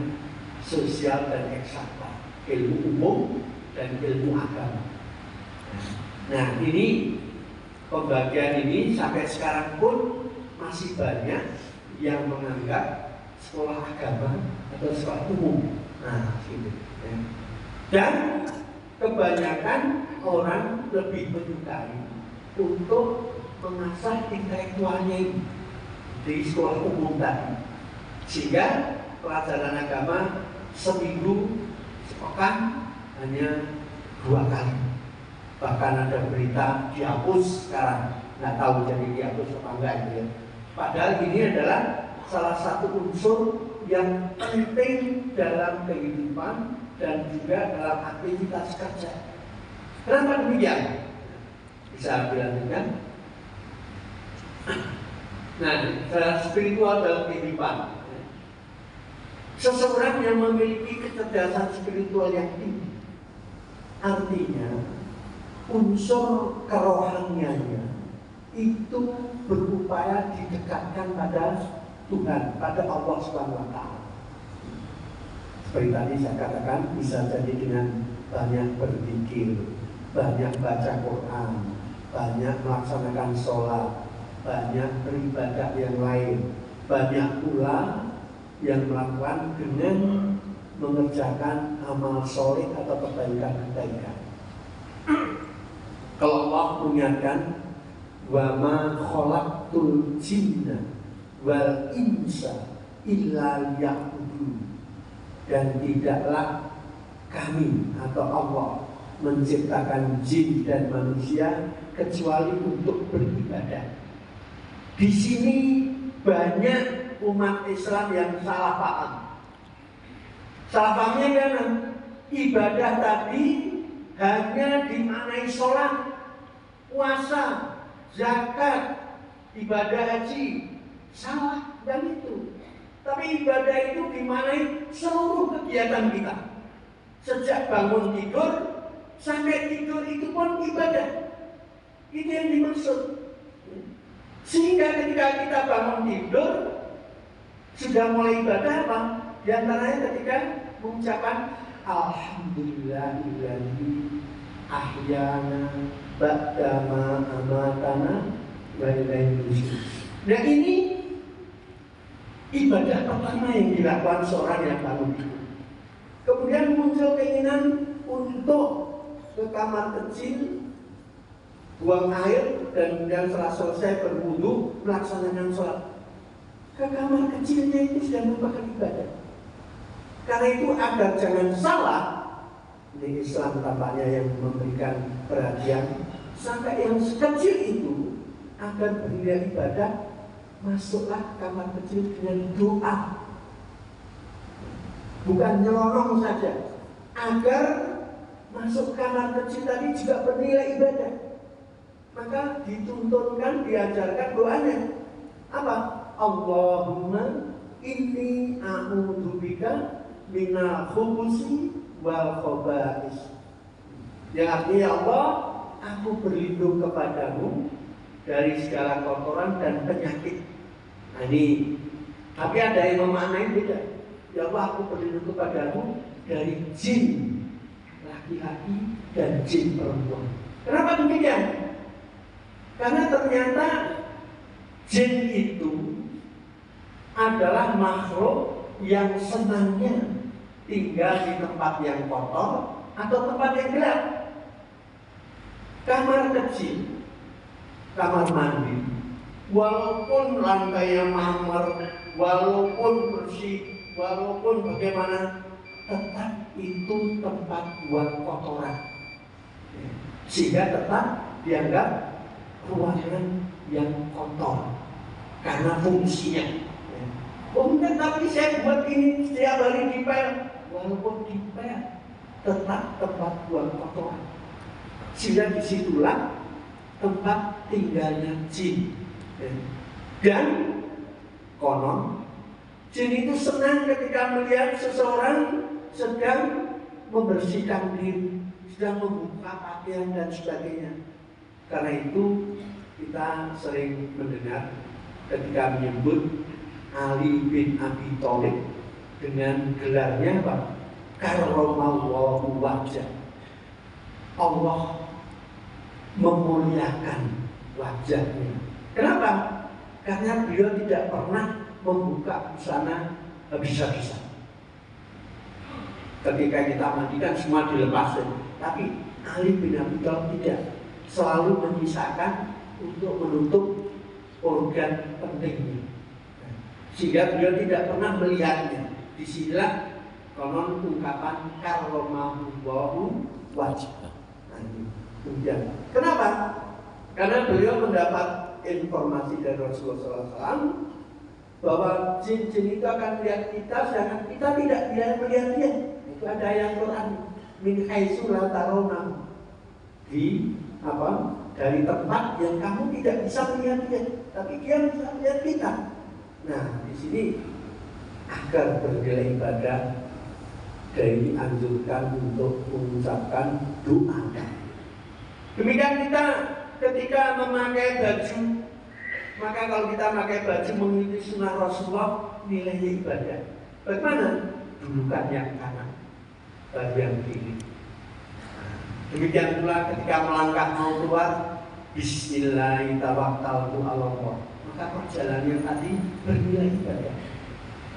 sosial dan eksakta, ilmu umum dan ilmu agama. Nah, ini pembagian ini sampai sekarang pun masih banyak yang menganggap sekolah agama atau sekolah umum. Nah, gitu ya. Dan kebanyakan orang lebih menyukai untuk mengasah intelektualnya ini di sekolah umum tadi, sehingga pelajaran agama seminggu sepekan hanya 2 kali. Bahkan ada berita dihapus sekarang, nggak tahu jadi dihapus apa enggak itu ya. Padahal ini adalah salah satu unsur yang penting dalam kehidupan dan juga dalam aktivitas kerja. Kenapa demikian? Bisa dilanjutkan. Nah, spiritual dalam kehidupan. Seseorang yang memiliki kecerdasan spiritual yang tinggi, artinya unsur kerohaniannya itu berupaya didekatkan pada Tuhan, pada Allah SWT. Seperti tadi saya katakan, bisa jadi dengan banyak berzikir, banyak baca Quran, banyak melaksanakan sholat, banyak beribadah yang lain, banyak pula yang melakukan dengan mengerjakan amal soleh atau kebaikan-kebaikan. Kalau Allah mengingatkan, wa ma khalaqtul jinna wal insa illa liya'budun, dan tidaklah kami atau Allah menciptakan jin dan manusia kecuali untuk beribadah. Di sini banyak umat Islam yang salah paham. Salah pahamnya karena ibadah tadi hanya dimaknai sholat, puasa, zakat, ibadah haji. Salah dan itu. Tapi ibadah itu dimaknai seluruh kegiatan kita. Sejak bangun tidur sampai tidur itu pun ibadah. Itu yang dimaksud. Sehingga ketika kita bangun tidur sudah mulai ibadah apa? Di antaranya ketika mengucapkan Alhamdulillahilladzi ahyana ba'da ma amatana wa ilaihi nusyur. Nah, ini ibadah pertama yang dilakukan seorang yang bangun tidur. Kemudian muncul keinginan untuk ke kamar kecil, buang air, dan kemudian setelah selesai berwudu melaksanakan sholat. Ke kamar kecilnya itu sudah merupakan ibadah. Karena itu agar jangan salah, ini Islam tampaknya yang memberikan perhatian sampai yang sekecil itu agar bernilai ibadah. Masuklah kamar kecil dengan doa, bukan nyelonong saja. Agar masuk kamar kecil tadi juga bernilai ibadah, maka dituntunkan, diajarkan doanya. Apa? Allahumma inni a'udzubika minal khubusi wal khaba'is. Yang artinya, Allah, aku berlindung kepadamu dari segala kotoran dan penyakit. Nah, ini, tapi ada yang memaknai beda. Ya Allah, aku berlindung kepadamu dari jin laki-laki dan jin perempuan. Kenapa demikian? Karena ternyata jin itu adalah makhluk yang senangnya tinggal di tempat yang kotor atau tempat yang gelap. Kamar kecil, kamar mandi, walaupun lantainya marmer, walaupun bersih, walaupun bagaimana, tetap itu tempat buat kotoran, sehingga tetap dianggap ruangan yang kotor karena fungsinya. Oh enggak, tapi saya buat ini setiap hari dipel, walaupun dipel tetap tempat buang kotoran. Sehingga disitulah tempat tinggalnya jin. Dan konon jin itu senang ketika melihat seseorang sedang membersihkan diri, sedang membuka pakaian dan sebagainya. Karena itu kita sering mendengar ketika menyebut Ali bin Abi Thalib dengan gelarnya apa? Karramallahu wajhah. Allah memuliakan wajahnya. Kenapa? Karena beliau tidak pernah membuka busana bisa-bisa. Ketika kita mandikan semua dilepas, tapi Ali bin Abi Thalib tidak, selalu menyisakan untuk menutup organ pentingnya, sehingga beliau tidak pernah melihatnya. Disinilah konon ungkapan karramallahu wajhah. Kemudian, kenapa? Karena beliau mendapat informasi dari Rasulullah SAW bahwa jin-jin itu akan melihat kita, sedangkan kita tidak melihat dia. Itu ada ayat Quran, min haitsu la tarawna, di dari tempat yang kamu tidak bisa melihat dia, tapi dia bisa melihat kita. Nah, di sini agar bernilai ibadah dianjurkan untuk mengucapkan doa. Demikian kita ketika memakai baju, maka kalau kita memakai baju mengikuti sunnah Rasulullah, nilainya ibadah. Bagaimana? Dudukan yang kanan, baju yang kiri. Demikian pula ketika melangkah mau keluar, Bismillahirrahmanirrahim. Maka perjalanan tadi bernilai ibadah.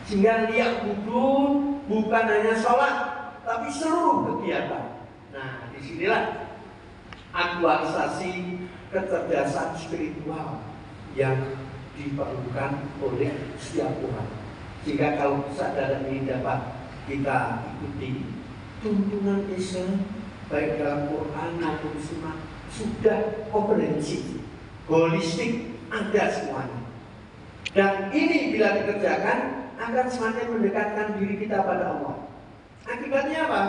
Sehingga lihat wudhu bukan hanya sholat, tapi seluruh kegiatan. Nah, disinilah aktualisasi kecerdasan spiritual yang diperlukan oleh setiap orang. Sehingga kalau kesadaran ini dapat kita ikuti, tuntunan Islam baik dalam Quran maupun Sunnah sudah komprehensif, holistik, ada semuanya. Dan ini bila dikerjakan akan semakin mendekatkan diri kita pada Allah. Akibatnya apa?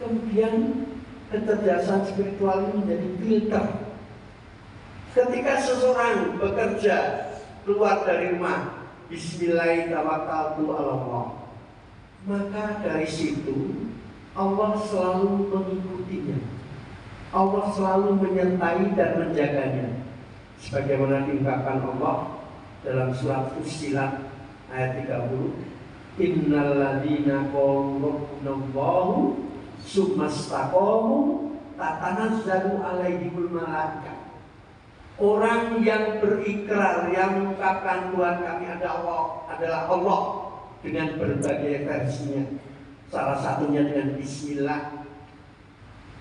Kemudian kecerdasan spiritual ini menjadi filter. Ketika seseorang bekerja keluar dari rumah, Bismillahirrahmanirrahim, maka dari situ Allah selalu mengikutinya. Allah selalu menyertai dan menjaganya. Sebagaimana diungkapkan Allah dalam surat Fussilat ayat 30, Innal ladzina qalu rabbunallahu tsumastaqamu tatanazzalu alaihimul malaikah. Orang yang berikrar, yang mengungkapkan Tuhan kami adalah Allah dengan berbagai versinya. Salah satunya dengan Bismillah,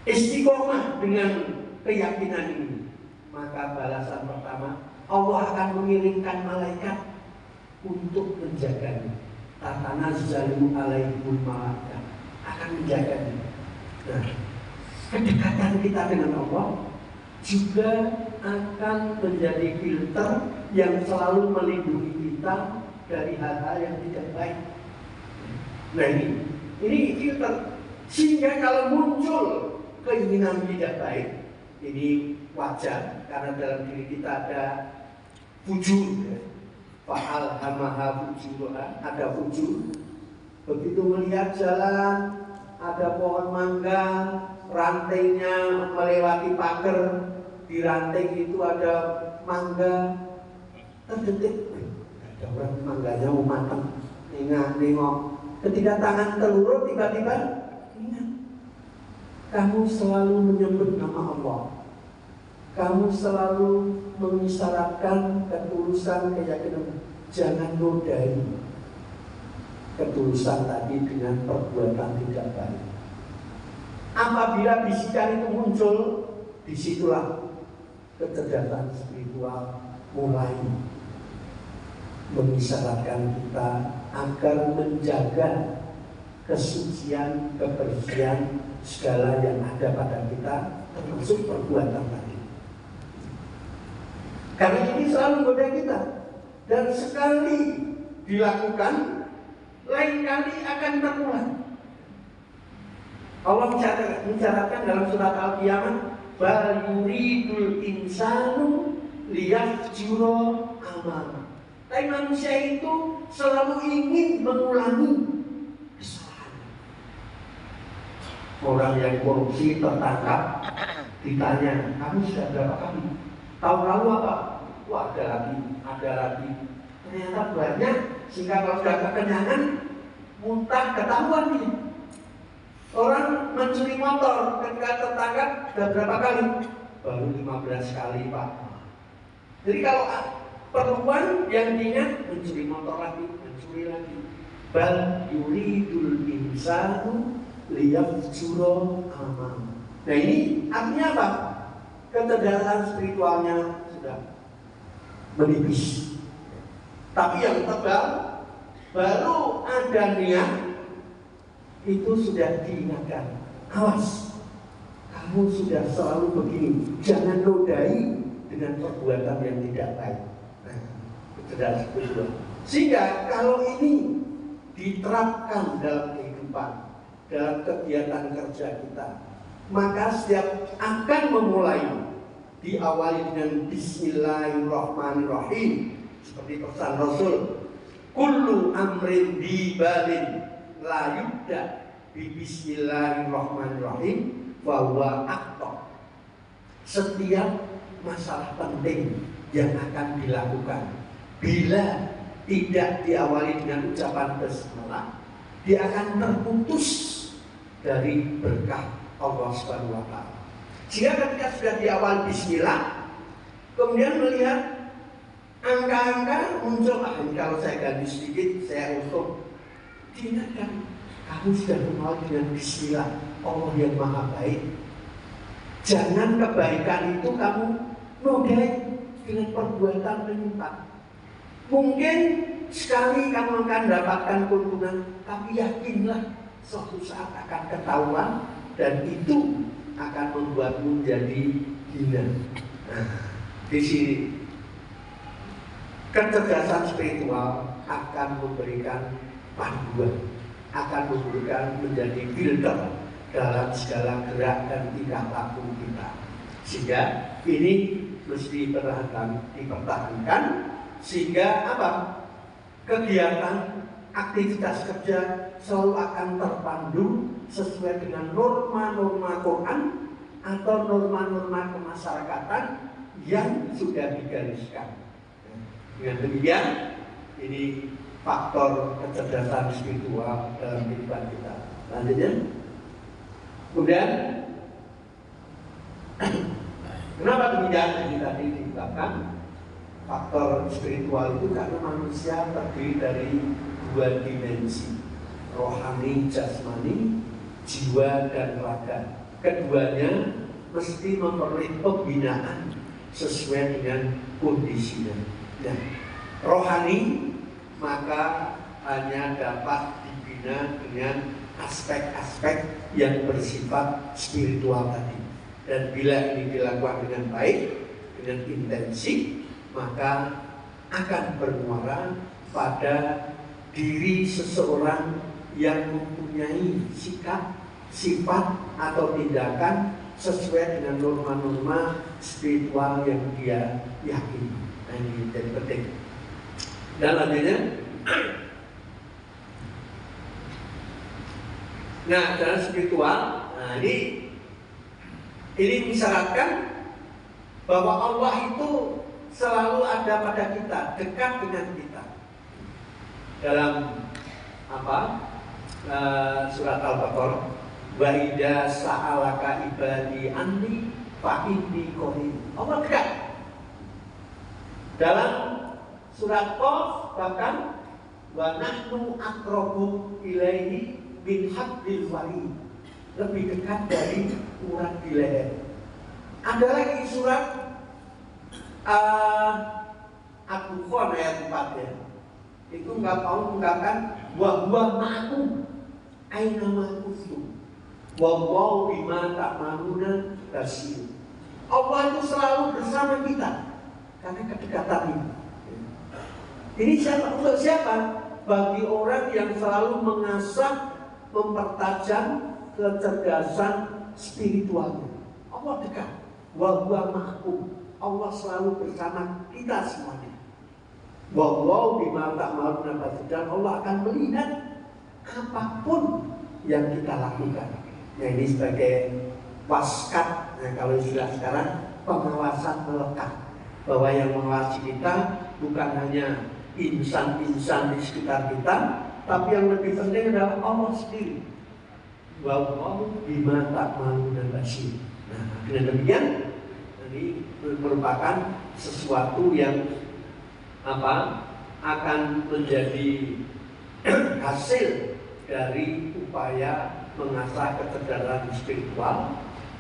istiqomah dengan keyakinan ini, maka balasan pertama Allah akan mengirimkan malaikat untuk menjaganya. Tatanazzalu alaihimul malaikah, akan menjaganya. Nah, kedekatan kita dengan Allah juga akan menjadi filter yang selalu melindungi kita dari hal-hal yang tidak baik. Nah, ini filter, sehingga kalau muncul keinginan tidak baik, ini wajar karena dalam diri kita ada fujur, fa'al hamaha fujurah, ada fujur. Begitu melihat jalan ada pohon mangga, rantainya melewati pagar, di ranting itu ada mangga, terdetik ada orang mangganya mau matang, nengok. Ketika tangan terlurus tiba-tiba ingat, kamu selalu menyebut nama Allah, kamu selalu mengisyaratkan ketulusan keyakinan, jangan nodai ketulusan tadi dengan perbuatan tidak baik. Apabila bisikan itu muncul, disitulah kecerdasan spiritual mulai mengisyaratkan kita agar menjaga kesucian, kebersihan segala yang ada pada kita, termasuk perbuatan tadi. Karena ini selalu menggoda kita, dan sekali dilakukan, lain kali akan terulang. Allah mencatatkan dalam surat Al-Qiyamah, bal yuridul insanu liyafjura amama. Tapi manusia itu selalu ingin mengulangi kesalahan. Orang yang korupsi tertangkap, ditanya, kamu sudah berapa kali? Tahun lalu apa? Wah, ada lagi. Ternyata banyak, sehingga kalau sudah kekenyangan, muntah ketahuan nih. Orang mencuri motor ketika tertangkap sudah berapa kali? Baru 15 kali, Pak. Jadi kalau perempuan yang diingat mencuri motor lagi, mencuri lagi. Bal yuridul insanu liyafjura amama. Nah ini artinya apa? Kecerdasan spiritualnya sudah menipis. Tapi yang tebal, baru ada niat, itu sudah diingatkan. Awas, kamu sudah selalu begini. Jangan nodai dengan perbuatan yang tidak baik. Nah, kecerdasan spiritual. Sehingga kalau ini diterapkan dalam kehidupan, dalam kegiatan kerja kita, maka setiap akan memulai diawali dengan Bismillahirrahmanirrahim, seperti pesan Rasul, kullu amrin dibalin la yubda bi Bismillahirrahmanirrahim wa huwa aqta. Setiap masalah penting yang akan dilakukan, bila tidak diawali dengan ucapan basmalah, dia akan terputus dari berkah Allah Subhanahu wa Ta'ala. Jika ketika sudah diawal bismillah, kemudian melihat angka-angka muncul, kalau saya ganti sedikit, saya usul, diingatkan, kamu sudah mengawal dengan bismillah, Allah yang maha baik. Jangan kebaikan itu kamu nodai dengan perbuatan menyimpang. Mungkin sekali kamu akan dapatkan keuntungan, tapi yakinlah suatu saat akan ketahuan, dan itu akan membuatmu menjadi hina. Nah, di sini kecerdasan spiritual akan memberikan panduan, akan memberikan menjadi filter dalam segala gerak dan tingkah laku kita. Sehingga ini mesti dipertahankan, sehingga apa? Kegiatan aktivitas kerja selalu akan terpandu sesuai dengan norma-norma Quran atau norma-norma kemasyarakatan yang sudah digariskan. Dengan demikian, ini faktor kecerdasan spiritual dalam kehidupan kita. Lanjutnya, kemudian kenapa demikian? Ini tadi diungkapkan faktor spiritual itu karena manusia terdiri dari dua dimensi, rohani, jasmani, jiwa dan raga. Keduanya mesti memperoleh pembinaan sesuai dengan kondisinya. Nah, rohani maka hanya dapat dibina dengan aspek-aspek yang bersifat spiritual tadi. Dan bila ini dilakukan dengan baik, dengan intensif, maka akan bermuara pada diri seseorang yang mempunyai sikap, sifat atau tindakan sesuai dengan norma-norma spiritual yang dia yakini. Nah, ini jadi penting. Dan lanjutnya, nah, dalam spiritual, nah ini mensyaratkan bahwa Allah itu selalu ada pada kita, dekat dengan kita. Dalam surat Al-Baqarah, wa idza sa'alaka ibadi anni fa inni qarib. Allah dekat. Dalam surat Qaf bahkan wa nahnu aqrabu ilaihi min hablil warid, lebih dekat dari urat di leher. Ada lagi surat Ad-Dukhan ayat 4 ya. Itu nggak mau mengatakan wa huwa ma'akum aina ma kuntum wa wallahu bima ta'maluna basir. Allah itu selalu bersama kita karena kedekatan ini. Ini siapa? Untuk siapa? Bagi orang yang selalu mengasah, mempertajam kecerdasan spiritualnya. Allah dekat. Wa huwa ma'akum. Allah selalu bersama kita semuanya. Wallahu bima ta'maluna basir. Dan Allah akan melihat apapun yang kita lakukan. Nah, ini sebagai waskat. Nah, kalau istilah sekarang pengawasan melekat. Bahwa yang mengawasi kita bukan hanya insan-insan di sekitar kita, tapi yang lebih penting adalah Allah sendiri. Wallahu bima ta'maluna basir. Nah, dengan demikian ini merupakan sesuatu yang akan menjadi hasil dari upaya mengasah kecerdasan spiritual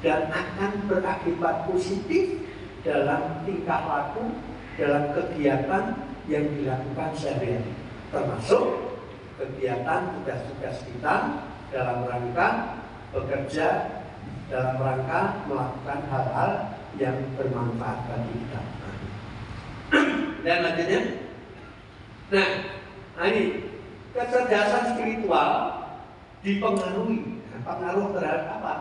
dan akan berakibat positif dalam tingkah laku, dalam kegiatan yang dilakukan sehari-hari, termasuk kegiatan tugas-tugas kita dalam rangka bekerja, dalam rangka melakukan hal-hal yang bermanfaat bagi kita. Dan lanjutnya, nah ini kecerdasan spiritual dipengaruhi, pengaruh terhadap apa?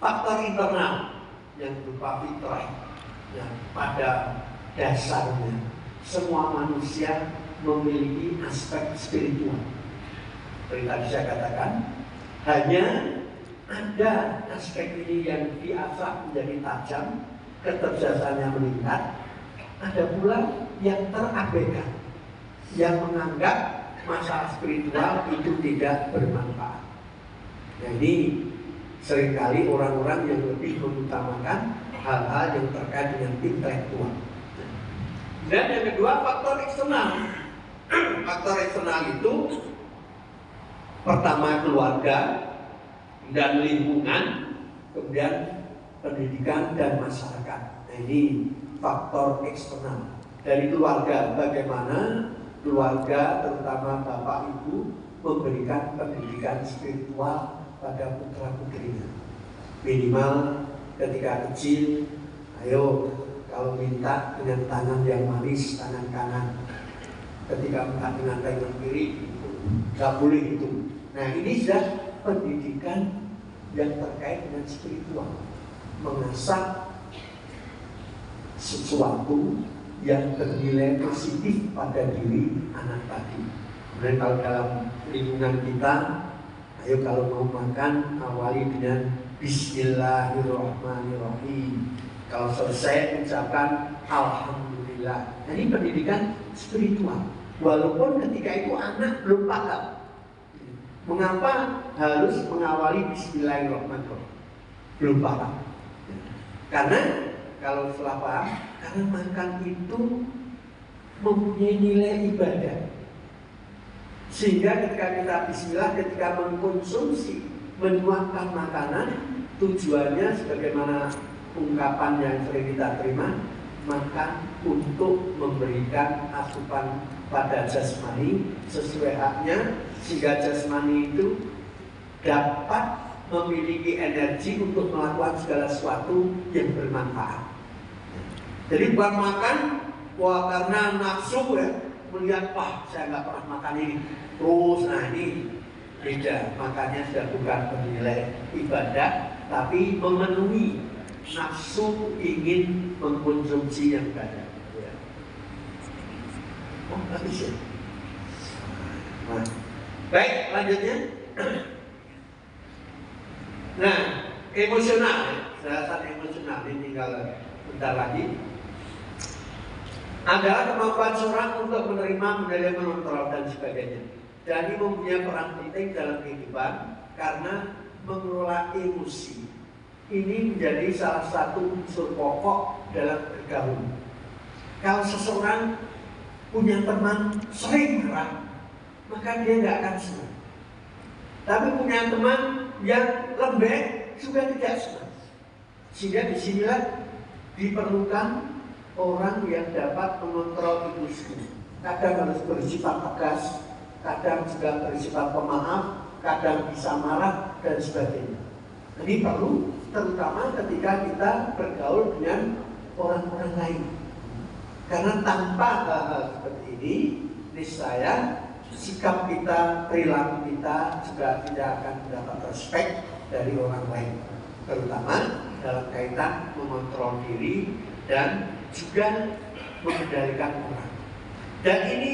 Faktor internal yang berupa fitrah. Yang pada dasarnya semua manusia memiliki aspek spiritual. Seperti tadi saya katakan, hanya ada aspek ini yang diasah menjadi tajam, kecerdasannya meningkat. Ada pula yang terabaikan, yang menganggap masalah spiritual itu tidak bermanfaat. Nah, ini seringkali orang-orang yang lebih mengutamakan hal-hal yang terkait dengan intelektual. Dan yang kedua, faktor eksternal. Faktor eksternal itu pertama keluarga dan lingkungan, kemudian pendidikan dan masyarakat. Nah, ini faktor eksternal. Dari keluarga, bagaimana keluarga terutama bapak ibu memberikan pendidikan spiritual pada putra putrinya. Minimal ketika kecil, ayo kalau minta dengan tangan yang manis, tangan kanan. Ketika minta dengan tangan kiri, nggak boleh itu. Nah, ini sudah pendidikan yang terkait dengan spiritual, mengasah sesuatu yang bernilai positif pada diri anak tadi. Kemudian kalau dalam lingkungan kita, ayo kalau mau makan awali dengan Bismillahirrahmanirrahim. Kalau selesai ucapkan Alhamdulillah. Nah, ini pendidikan spiritual. Walaupun ketika itu anak belum paham mengapa harus mengawali Bismillahirrahmanirrahim, belum paham. Karena kalau setelah paham, karena makan itu mempunyai nilai ibadah. Sehingga ketika kita bismillah, ketika mengkonsumsi, menuangkan makanan, tujuannya sebagaimana ungkapan yang sering kita terima, makan untuk memberikan asupan pada jasmani sesuai haknya, sehingga jasmani itu dapat memiliki energi untuk melakukan segala sesuatu yang bermanfaat. Jadi bukan makan karena nafsu ya, melihat wah saya nggak pernah makan ini terus, nah ini beda. Makannya sudah bukan bernilai ibadah, tapi memenuhi nafsu ingin mengkonsumsi yang banyak. Oh, habis ya. Nah, baik, lanjutnya. Nah, emosional, dasar emosional ini tinggal bentar lagi. Adalah kemampuan seorang untuk menerima, menilai, mengontrol dan sebagainya. Dan ini mempunyai peran penting dalam kehidupan karena mengelola emosi. Ini menjadi salah satu unsur pokok dalam bergaul. Kalau seseorang punya teman sering marah, maka dia nggak akan senang. Tapi punya teman yang lembek juga tidak senang. Sehingga disinilah diperlukan orang yang dapat mengontrol emosi. Kadang harus bersifat tegas, kadang juga bersifat pemaaf, kadang bisa marah dan sebagainya. Ini perlu terutama ketika kita bergaul dengan orang-orang lain. Karena tanpa hal-hal seperti ini, niscaya sikap kita, perilaku kita juga tidak akan mendapat respect dari orang lain, terutama dalam kaitan mengontrol diri dan juga mengendalikan orang. Dan ini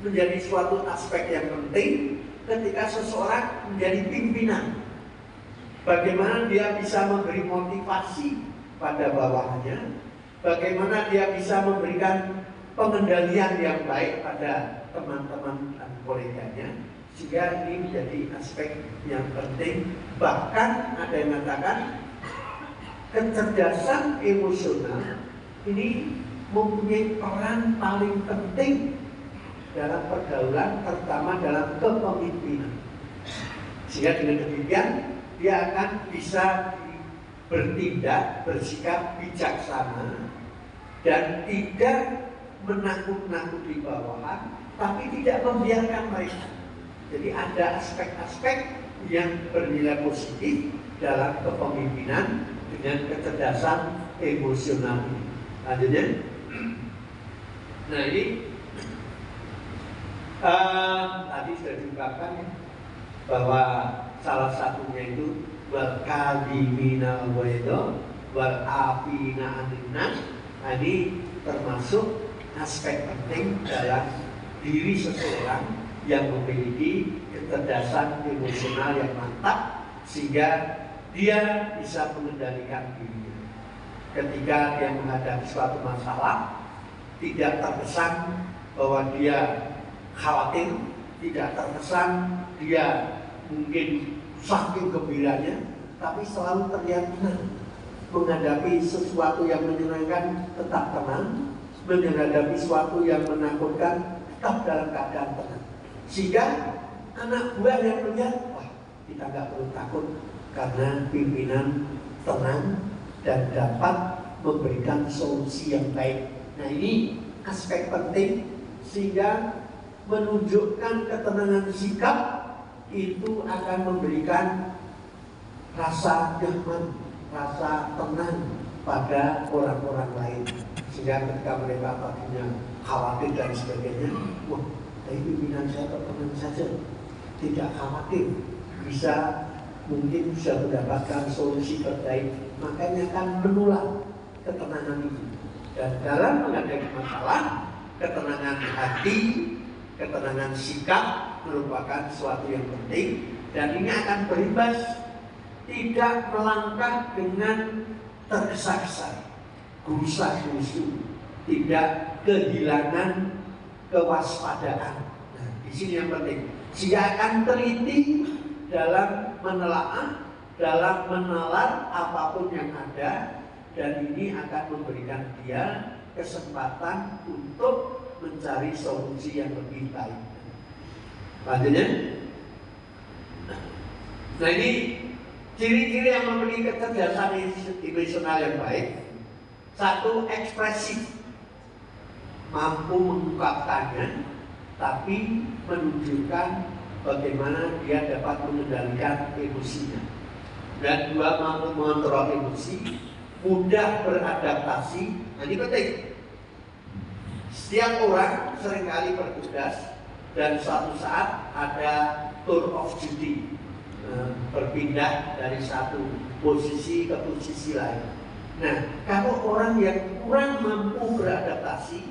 menjadi suatu aspek yang penting ketika seseorang menjadi pimpinan. Bagaimana dia bisa memberi motivasi pada bawahannya, bagaimana dia bisa memberikan pengendalian yang baik pada teman-teman dan koleganya, sehingga ini menjadi aspek yang penting. Bahkan ada yang mengatakan kecerdasan emosional ini mempunyai peran paling penting dalam pergaulan, terutama dalam kepemimpinan. Sehingga dengan demikian dia akan bisa bertindak, bersikap bijaksana dan tidak menakut-nakuti bawahan, tapi tidak membiarkan mereka. Jadi ada aspek-aspek yang bernilai positif dalam kepemimpinan dengan kecerdasan emosional ini. Lanjutnya, nah ini tadi sudah diungkapkan ya, bahwa salah satunya itu wal kadhiminal ghaidha wal afina 'anil nas. Nah, ini termasuk aspek penting dalam diri seseorang yang memiliki kecerdasan emosional yang mantap, sehingga dia bisa mengendalikan dirinya. Ketika dia menghadapi suatu masalah, tidak terkesan bahwa dia khawatir, tidak terkesan dia mungkin saking gembiranya, tapi selalu terlihat tenang. Menghadapi sesuatu yang menyenangkan tetap tenang, menghadapi sesuatu yang menakutkan tetap dalam keadaan tenang. Sehingga anak buah yang melihat, wah, kita nggak perlu takut karena pimpinan tenang dan dapat memberikan solusi yang baik. Nah, ini aspek penting, sehingga menunjukkan ketenangan sikap itu akan memberikan rasa nyaman, rasa tenang pada orang-orang lain. Sehingga ketika mereka tadinya khawatir dan sebagainya, wah, dari pimpinan saya tenang saja, tidak khawatir, mungkin bisa mendapatkan solusi terbaik, makanya akan menular ketenangan itu. Dan dalam menghadapi masalah, ketenangan hati, ketenangan sikap merupakan sesuatu yang penting, dan ini akan berimbas tidak melangkah dengan tergesa-gesa, gusah-gusu, tidak kehilangan kewaspadaan. Nah, di sini yang penting, dia akan teliti dalam menelaah, dalam menalar apapun yang ada, dan ini akan memberikan dia kesempatan untuk mencari solusi yang lebih baik. Lanjutnya, nah ini ciri-ciri yang memiliki kecerdasan emosional yang baik. Satu, ekspresif, mampu mengungkapkannya, tapi menunjukkan bagaimana dia dapat mengendalikan emosinya. Dan dua, mampu mengontrol emosi, mudah beradaptasi. Nah, ini penting. Setiap orang seringkali bertugas, dan suatu saat ada tour of duty, berpindah dari satu posisi ke posisi lain. Nah, kalau orang yang kurang mampu beradaptasi,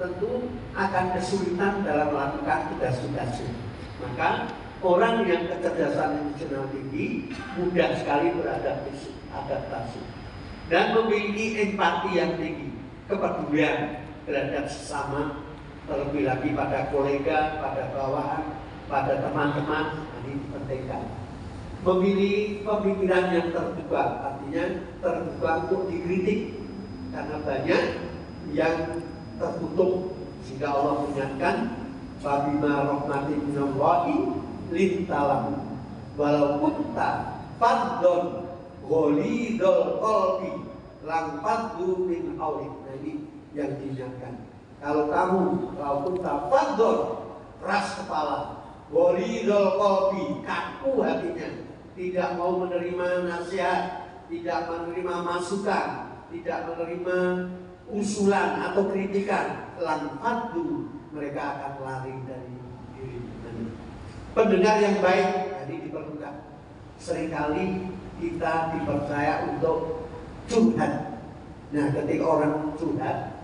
tentu akan kesulitan dalam melakukan tugas-tugasnya. Maka orang yang kecerdasan emosional tinggi mudah sekali beradaptasi dan memiliki empati yang tinggi, kepedulian terhadap sesama, terlebih lagi pada kolega, pada bawahan, pada teman-teman. Ini dipentingkan. Memiliki pemikiran yang terbuka, artinya terbuka untuk dikritik, karena banyak yang tertutup, sehingga Allah mengingatkan fabima rahmatin minallahi lintalahu walau kunta fadhon ghalidul qalbi lam fadhu min hawlik. Nah, ini yang diingatkan. Kalau kunta fadhon, keras kepala, ghalidul qalbi, kaku hatinya, tidak mau menerima nasihat, tidak menerima masukan, tidak menerima usulan atau kritikan, lanfadu, mereka akan lari dari diri. Pendengar yang baik tadi diperlukan. seringkali kita dipercaya untuk curhat. Nah, ketika orang curhat,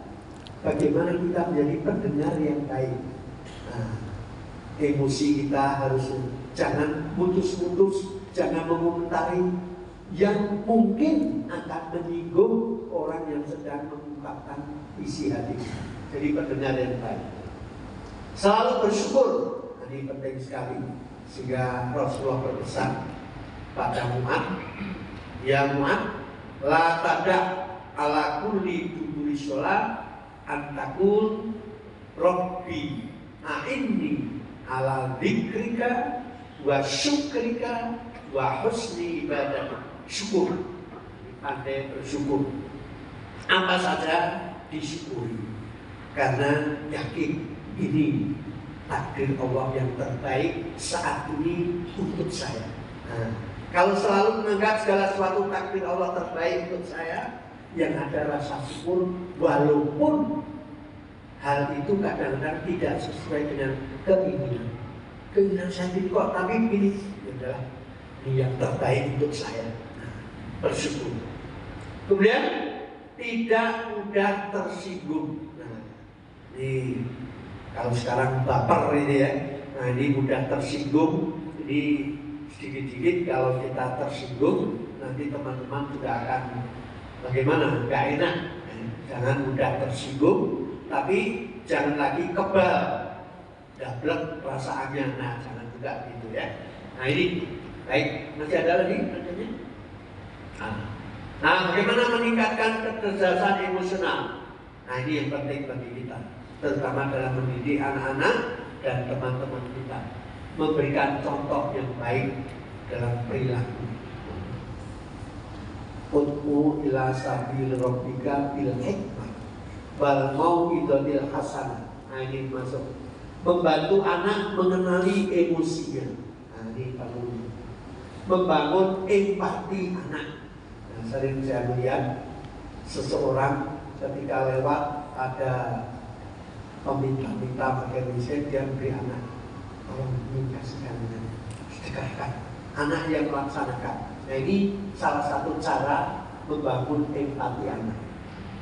bagaimana kita menjadi pendengar yang baik? Nah, emosi kita harus jangan mutus-mutus, jangan mengomentari yang mungkin akan menyinggung orang yang sedang mengungkapkan isi hati. Jadi pendengar yang baik. Selalu bersyukur, ini penting sekali. Sehingga Rasulullah berpesan pada Mu'ad, ya Mu'ad, la tada ala kulli duburi sholat antakul Rabbi a'inni ala dzikrika wa syukrika wa husni ibadah. Syukur, pandai bersyukur, apa saja disyukuri, karena yakin ini takdir Allah yang terbaik saat ini untuk saya. Nah, kalau selalu menganggap segala sesuatu takdir Allah terbaik untuk saya, yang ada rasa syukur, walaupun hal itu kadang-kadang tidak sesuai dengan keinginan. Keinginan saya ini kok, tapi ini adalah yang terbaik untuk saya. Nah, bersyukur. Kemudian tidak mudah tersinggung. Nah, ini kalau sekarang baper ini ya. Nah, ini mudah tersinggung. Ini sedikit-sedikit kalau kita tersinggung, nanti teman-teman juga akan bagaimana? Gak enak. Jangan mudah tersinggung, tapi jangan lagi kebal, dablek perasaannya. Nah, jangan juga gitu ya. Nah, ini baik, masih ada lagi katanya. Nah, bagaimana meningkatkan kecerdasan emosional? Nah, ini yang penting bagi kita, terutama dalam mendidik anak-anak dan teman-teman kita, memberikan contoh yang baik dalam perilaku. Ud'u ila sabil rabbika bil hikmah wal mau'izatil hasanah. Nah, ini masuk membantu anak mengenali emosinya. Nah, ini perlu membangun empati anak. Nah, sering saya melihat seseorang ketika lewat ada peminta-minta pakai mesin, dia beri anak, tolong ini kasihkan, sedekahkan. Anak yang melaksanakan. Nah, ini salah satu cara membangun empati anak,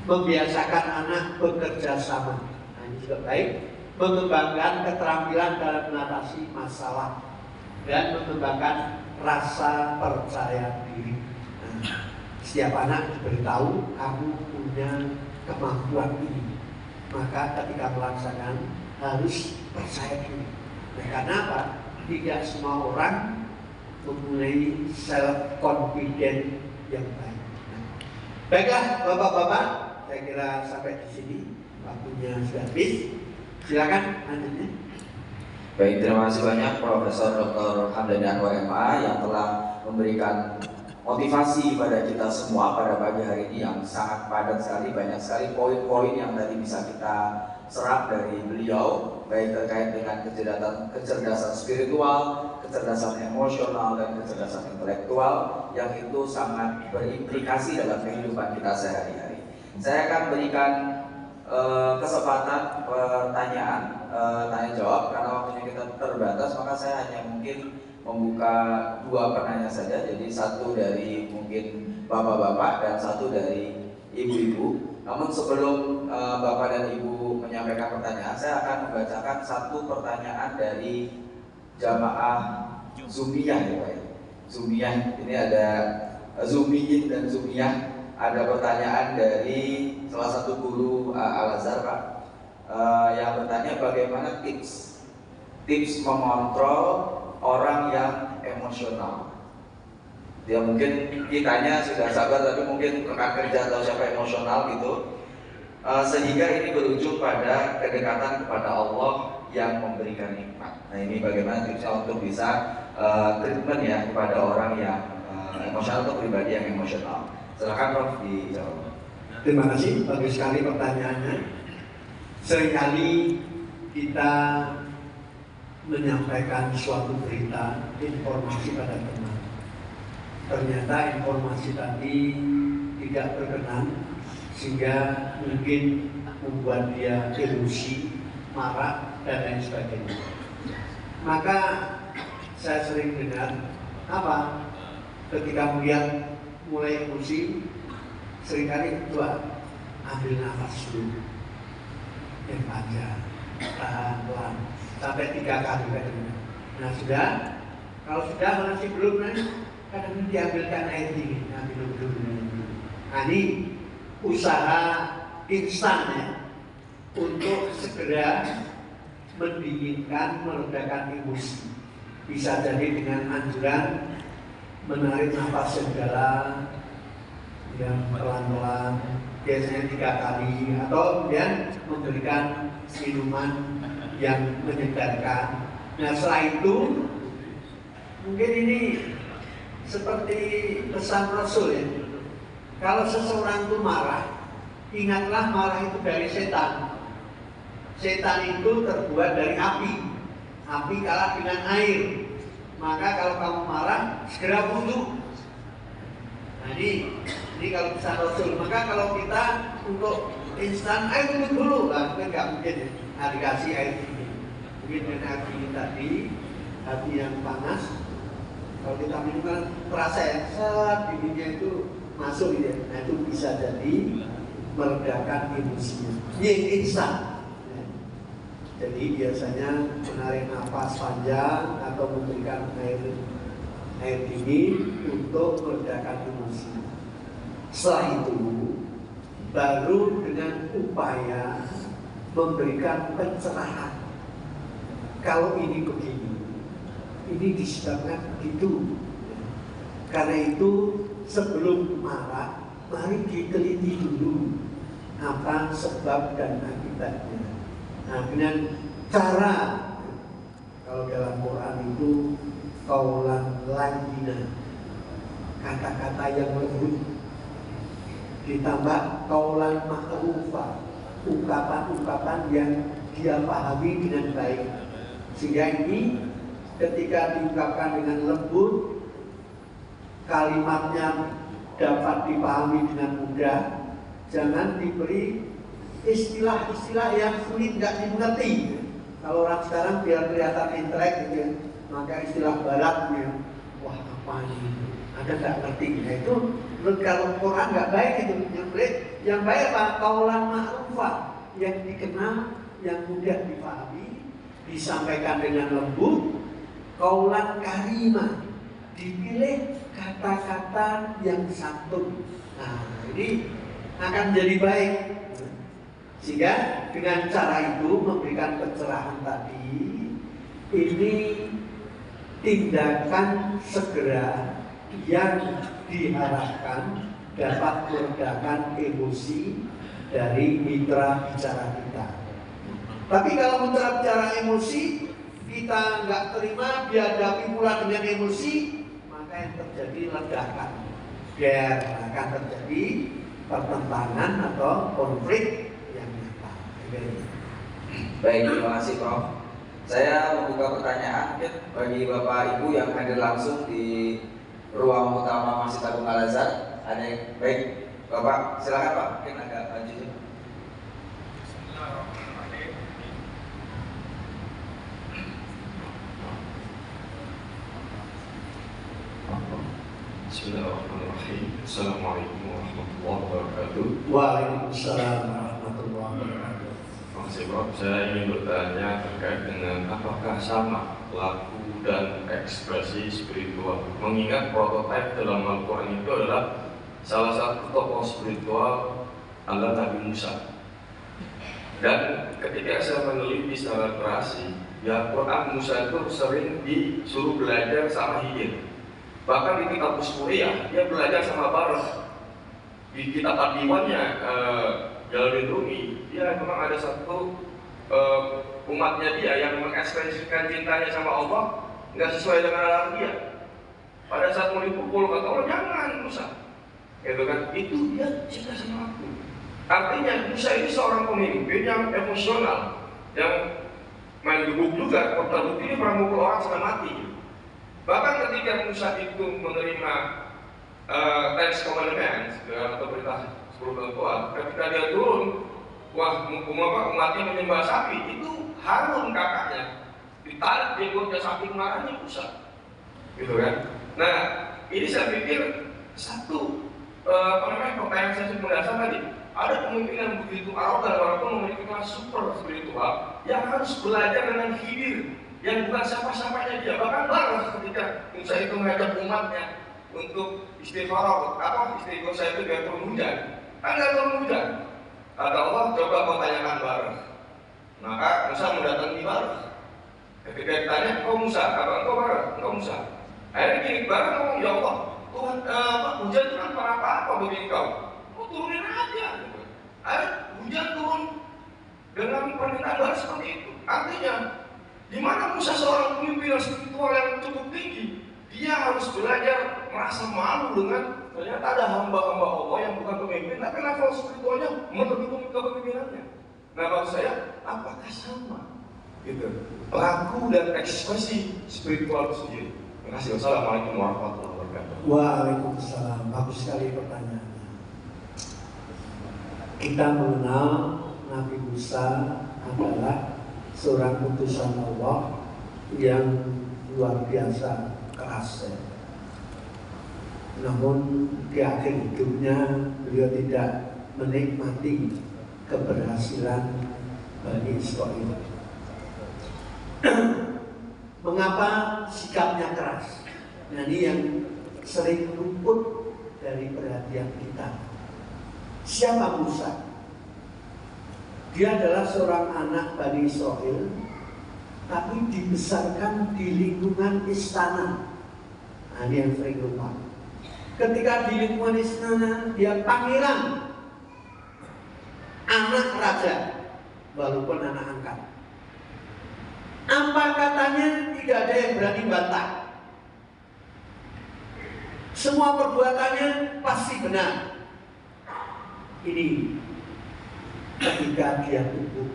membiasakan anak bekerja sama. Nah, ini juga baik. Mengembangkan keterampilan dalam mengatasi masalah dan mengembangkan rasa percaya diri. Nah, setiap anak diberitahu kamu punya kemampuan ini, maka ketika melaksanakan harus percaya diri. Nah, karena apa? Tidak semua orang mempunyai self confident yang baik. Nah, baiklah bapak-bapak, saya kira sampai di sini waktunya sudah habis. Silakan lanjutnya. Baik, terima kasih banyak Profesor Dr. Hamdani Anwar MA yang telah memberikan motivasi pada kita semua pada pagi hari ini yang sangat padat sekali, banyak sekali poin-poin yang tadi bisa kita serap dari beliau, baik terkait dengan kecerdasan spiritual, kecerdasan emosional, dan kecerdasan intelektual yang itu sangat berimplikasi dalam kehidupan kita sehari-hari. Saya akan berikan kesempatan pertanyaan tanya jawab karena waktunya kita terbatas, maka saya hanya mungkin membuka 2 penanya saja, jadi satu dari mungkin bapak-bapak dan satu dari ibu-ibu. Namun sebelum bapak dan ibu menyampaikan pertanyaan, saya akan membacakan satu pertanyaan dari jamaah Zumiyah ya Pak. Zumiyah ini ada Zumiyin dan Zumiyah. Ada pertanyaan dari salah satu guru Al-Azhar Pak, yang bertanya bagaimana tips mengontrol orang yang emosional. Dia mungkin kitanya sudah sabar tapi mungkin rekan kerja atau siapa emosional gitu, sehingga ini berujung pada kedekatan kepada Allah yang memberikan nikmat. Nah, ini bagaimana tipsnya untuk bisa treatment ya kepada orang yang emosional atau pribadi yang emosional. Silakan Prof dijawab. Terima kasih, bagus sekali pertanyaannya. Seringkali kita menyampaikan suatu berita, informasi pada teman. Ternyata informasi tadi tidak berkenan, sehingga mungkin membuat dia emosi, marah, dan lain sebagainya. Maka saya sering dengar apa? ketika melihat mulai emosi, seringkali dua, ambil nafas dulu yang panjang, tahan pelan sampai 3 kali kadang. Nah sudah, kalau sudah masih belum, kadang diambilkan air dingin, minum dulu. Nah ini usaha instan ya, untuk segera mendinginkan, meredakan emosi. Bisa jadi dengan anjuran menarik nafas yang dalam, yang pelan-pelan, biasanya 3 kali, atau kemudian memberikan minuman yang menyegarkan. Nah setelah itu mungkin ini seperti pesan Rasul ya. Kalau seseorang itu marah, ingatlah marah itu dari setan. Setan itu terbuat dari api. Api kalah dengan air. Maka kalau kamu marah, segera wudu. Nah ini kalau pesan Rasul. Maka kalau kita untuk instan, air wudu dulu lah, mungkin nggak mungkin ya. Nah, dikasih air dingin. Mungkin dengan air dingin tadi, api yang panas. Kalau kita minum kan terasa ya, saat dinginnya itu masuk ya. Nah itu bisa jadi meredakan emosinya. Ini instan. Jadi biasanya menarik nafas panjang atau memberikan air dingin untuk meredakan emosi. Setelah itu baru dengan upaya memberikan pencerahan. Kalau ini begini, ini disebabkan begitu. Karena itu sebelum marah, mari diteliti dulu apa sebab dan akibatnya. Nah dengan cara, kalau dalam Quran itu qaulan layyina, kata-kata yang lembut, ditambah qaulan ma'rufa, ungkapan-ungkapan yang dia pahami dengan baik. Sehingga ini ketika diungkapkan dengan lembut, kalimatnya dapat dipahami dengan mudah. Jangan diberi istilah-istilah yang sulit nggak dimengerti. Kalau orang sekarang biar kelihatan intelek gitu ya, maka istilah barat ya, wah apa ini? Ada nggak ngerti? Nah itu kalau Quran nggak baik itu. Yang baik apa? Qaulan ma'rufah, yang dikenal, yang mudah dipahami, disampaikan dengan lembut. Qaulan karimah, dipilih kata-kata yang santun. Nah ini akan jadi baik. Sehingga dengan cara itu memberikan pencerahan tadi, ini tindakan segera yang diharapkan dapat meredakan emosi dari mitra bicara kita. Tapi kalau mitra bicara emosi kita nggak terima, dihadapi pula dengan emosi, maka yang terjadi ledakan. Biar akan terjadi pertentangan atau konflik. Baik, terima kasih Prof. Saya membuka pertanyaan bagi Bapak Ibu yang hadir langsung di ruang utama Masjid Agung Al-Azhar. Ada yang baik, Bapak, silakan Pak. Mungkin agak maju. Bismillahirrahmanirrahim. Assalamualaikum warahmatullahi wabarakatuh. Waalaikumsalam warahmatullahi wabarakatuh. Masih Prof, saya ingin bertanya terkait dengan apakah sama laku dan ekspresi spiritual. Mengingat prototipe dalam Al-Quran itu adalah salah satu tokoh spiritual adalah Nabi Musa. Dan ketika saya meneliti secara literasi, ya Quran Musa itu sering disuruh belajar sama Khidir. Bahkan di kitab Usmuriyah dia belajar sama Barah. Di kitab Ad-Diwannya Jalaluddin Rumi, dia memang ada satu umatnya dia yang mengekspresikan cintanya sama Allah nggak sesuai dengan alam dia. Pada saat mau dipukul kata Allah jangan Musa, gitu kan? Itu dia cinta sama aku. Artinya Musa ini seorang pemimpin yang emosional, yang main gebuk juga. Terbukti dia pernah mukul orang sampai mati. Bahkan ketika Musa itu menerima Ten Commandments atau perintah 10 ketentuan, ketika dia turun, wah umatnya menyembah sapi, itu Harun kakaknya ditarik jenggotnya sapi marahnya Musa, gitu kan? Nah ini saya pikir satu pertanyaan saya mendasar tadi, ada pemimpin yang begitu arogan walaupun memiliki kelas super spiritual yang harus belajar dengan Khidir yang bukan siapa-siapanya dia. Bahkan Barah ketika Musa itu mengajak umatnya untuk istighfar, istighfar itu biar turun hujan, kan nggak turun hujan. Kata Allah, coba kau tanyakan Barah. Maka Musa mendatangi Barah. Ketika ditanya, engkau Musa, apa engkau Barah? Engkau Musa. Akhirnya gini, Barah ngomong, ya Allah, Tuhan, hujan itu kan apa bagi engkau? Kau turunin aja. Akhirnya hujan turun dengan permintaan Barah seperti itu. Artinya, di mana Musa seorang pemimpin spiritual yang cukup tinggi, dia harus belajar merasa malu dengan ternyata ada hamba-hamba Allah yang bukan pemimpin, tapi level spiritualnya melebihi kepemimpinannya. Nah, maksud saya, apakah sama? Gitu. Pelaku dan ekspresi spiritual itu sendiri. Terima kasih. Wassalamualaikum warahmatullahi wabarakatuh. Waalaikumsalam. Bagus sekali pertanyaannya. Kita mengenal Nabi Musa adalah seorang utusan Allah yang luar biasa keras. Namun di akhir hidupnya beliau tidak menikmati keberhasilan Bani Israil. Mengapa sikapnya keras? Nah, ini yang sering luput dari perhatian kita. Siapa Musa? Dia adalah seorang anak Bani Israil, tapi dibesarkan di lingkungan istana. Nah, ini yang sering lupa. Ketika di lingkungan istana, dia pangeran, anak raja, walaupun anak angkat. Apa katanya tidak ada yang berani bantah. Semua perbuatannya pasti benar. Ini ketika dia tumbuh.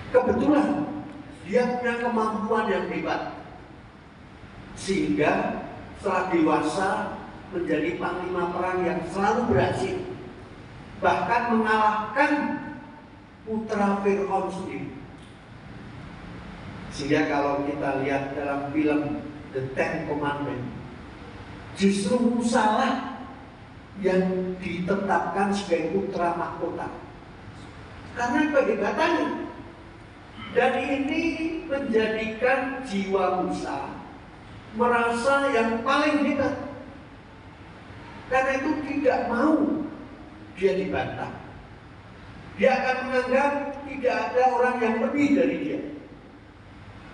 Kebetulan dia punya kemampuan yang hebat, sehingga setelah dewasa menjadi panglima perang yang selalu berhasil, bahkan mengalahkan putra Fir'aun sendiri. Sehingga kalau kita lihat dalam film The Ten Commandments, justru Musa lah yang ditetapkan sebagai putra mahkota karena kehebatannya. Dan ini menjadikan jiwa Musa merasa yang paling hebat. Karena itu tidak mau dia dibantah. Dia akan menganggap tidak ada orang yang lebih dari dia.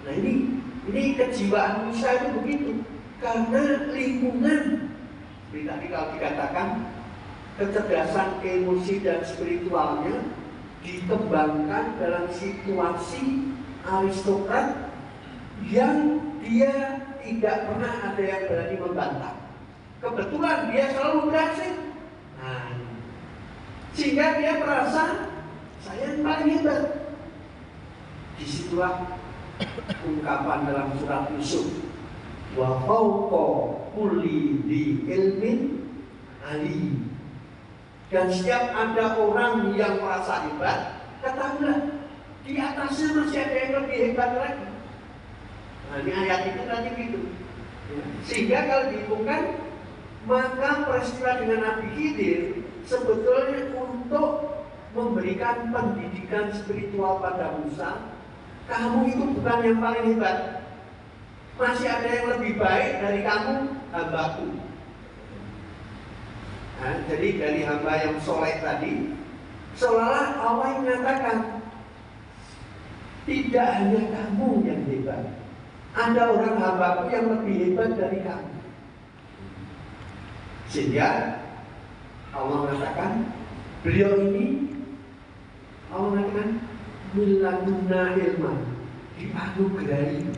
Nah, ini kejiwaan Musa itu begitu. Karena lingkungan, seperti tadi kalau dikatakan kecerdasan emosi dan spiritualnya dikembangkan dalam situasi aristokrat yang dia tidak pernah ada yang berani membantah. Kebetulan dia selalu berhasil. Nah, sehingga dia merasa saya yang paling hebat. Disitulah ungkapan dalam surat Yusuf, wa fawqa kulli dzi ilmin alim. Dan setiap ada orang yang merasa hebat, katakanlah di atasnya masih ada yang lebih hebat lagi. Nah, ini ayat itu tadi gitu. Sehingga kalau dihitungkan, maka peristiwa dengan Nabi Khidir sebetulnya untuk memberikan pendidikan spiritual pada Musa. Kamu itu bukan yang paling hebat, masih ada yang lebih baik dari kamu, hambaku. Nah, jadi dari hamba yang soleh tadi, seolah Allah yang mengatakan tidak hanya kamu yang hebat, ada orang hambaku yang lebih hebat dari kamu. Sehingga Allah mengatakan beliau ini, Allah mengatakan miladunna ilman, dianugerahi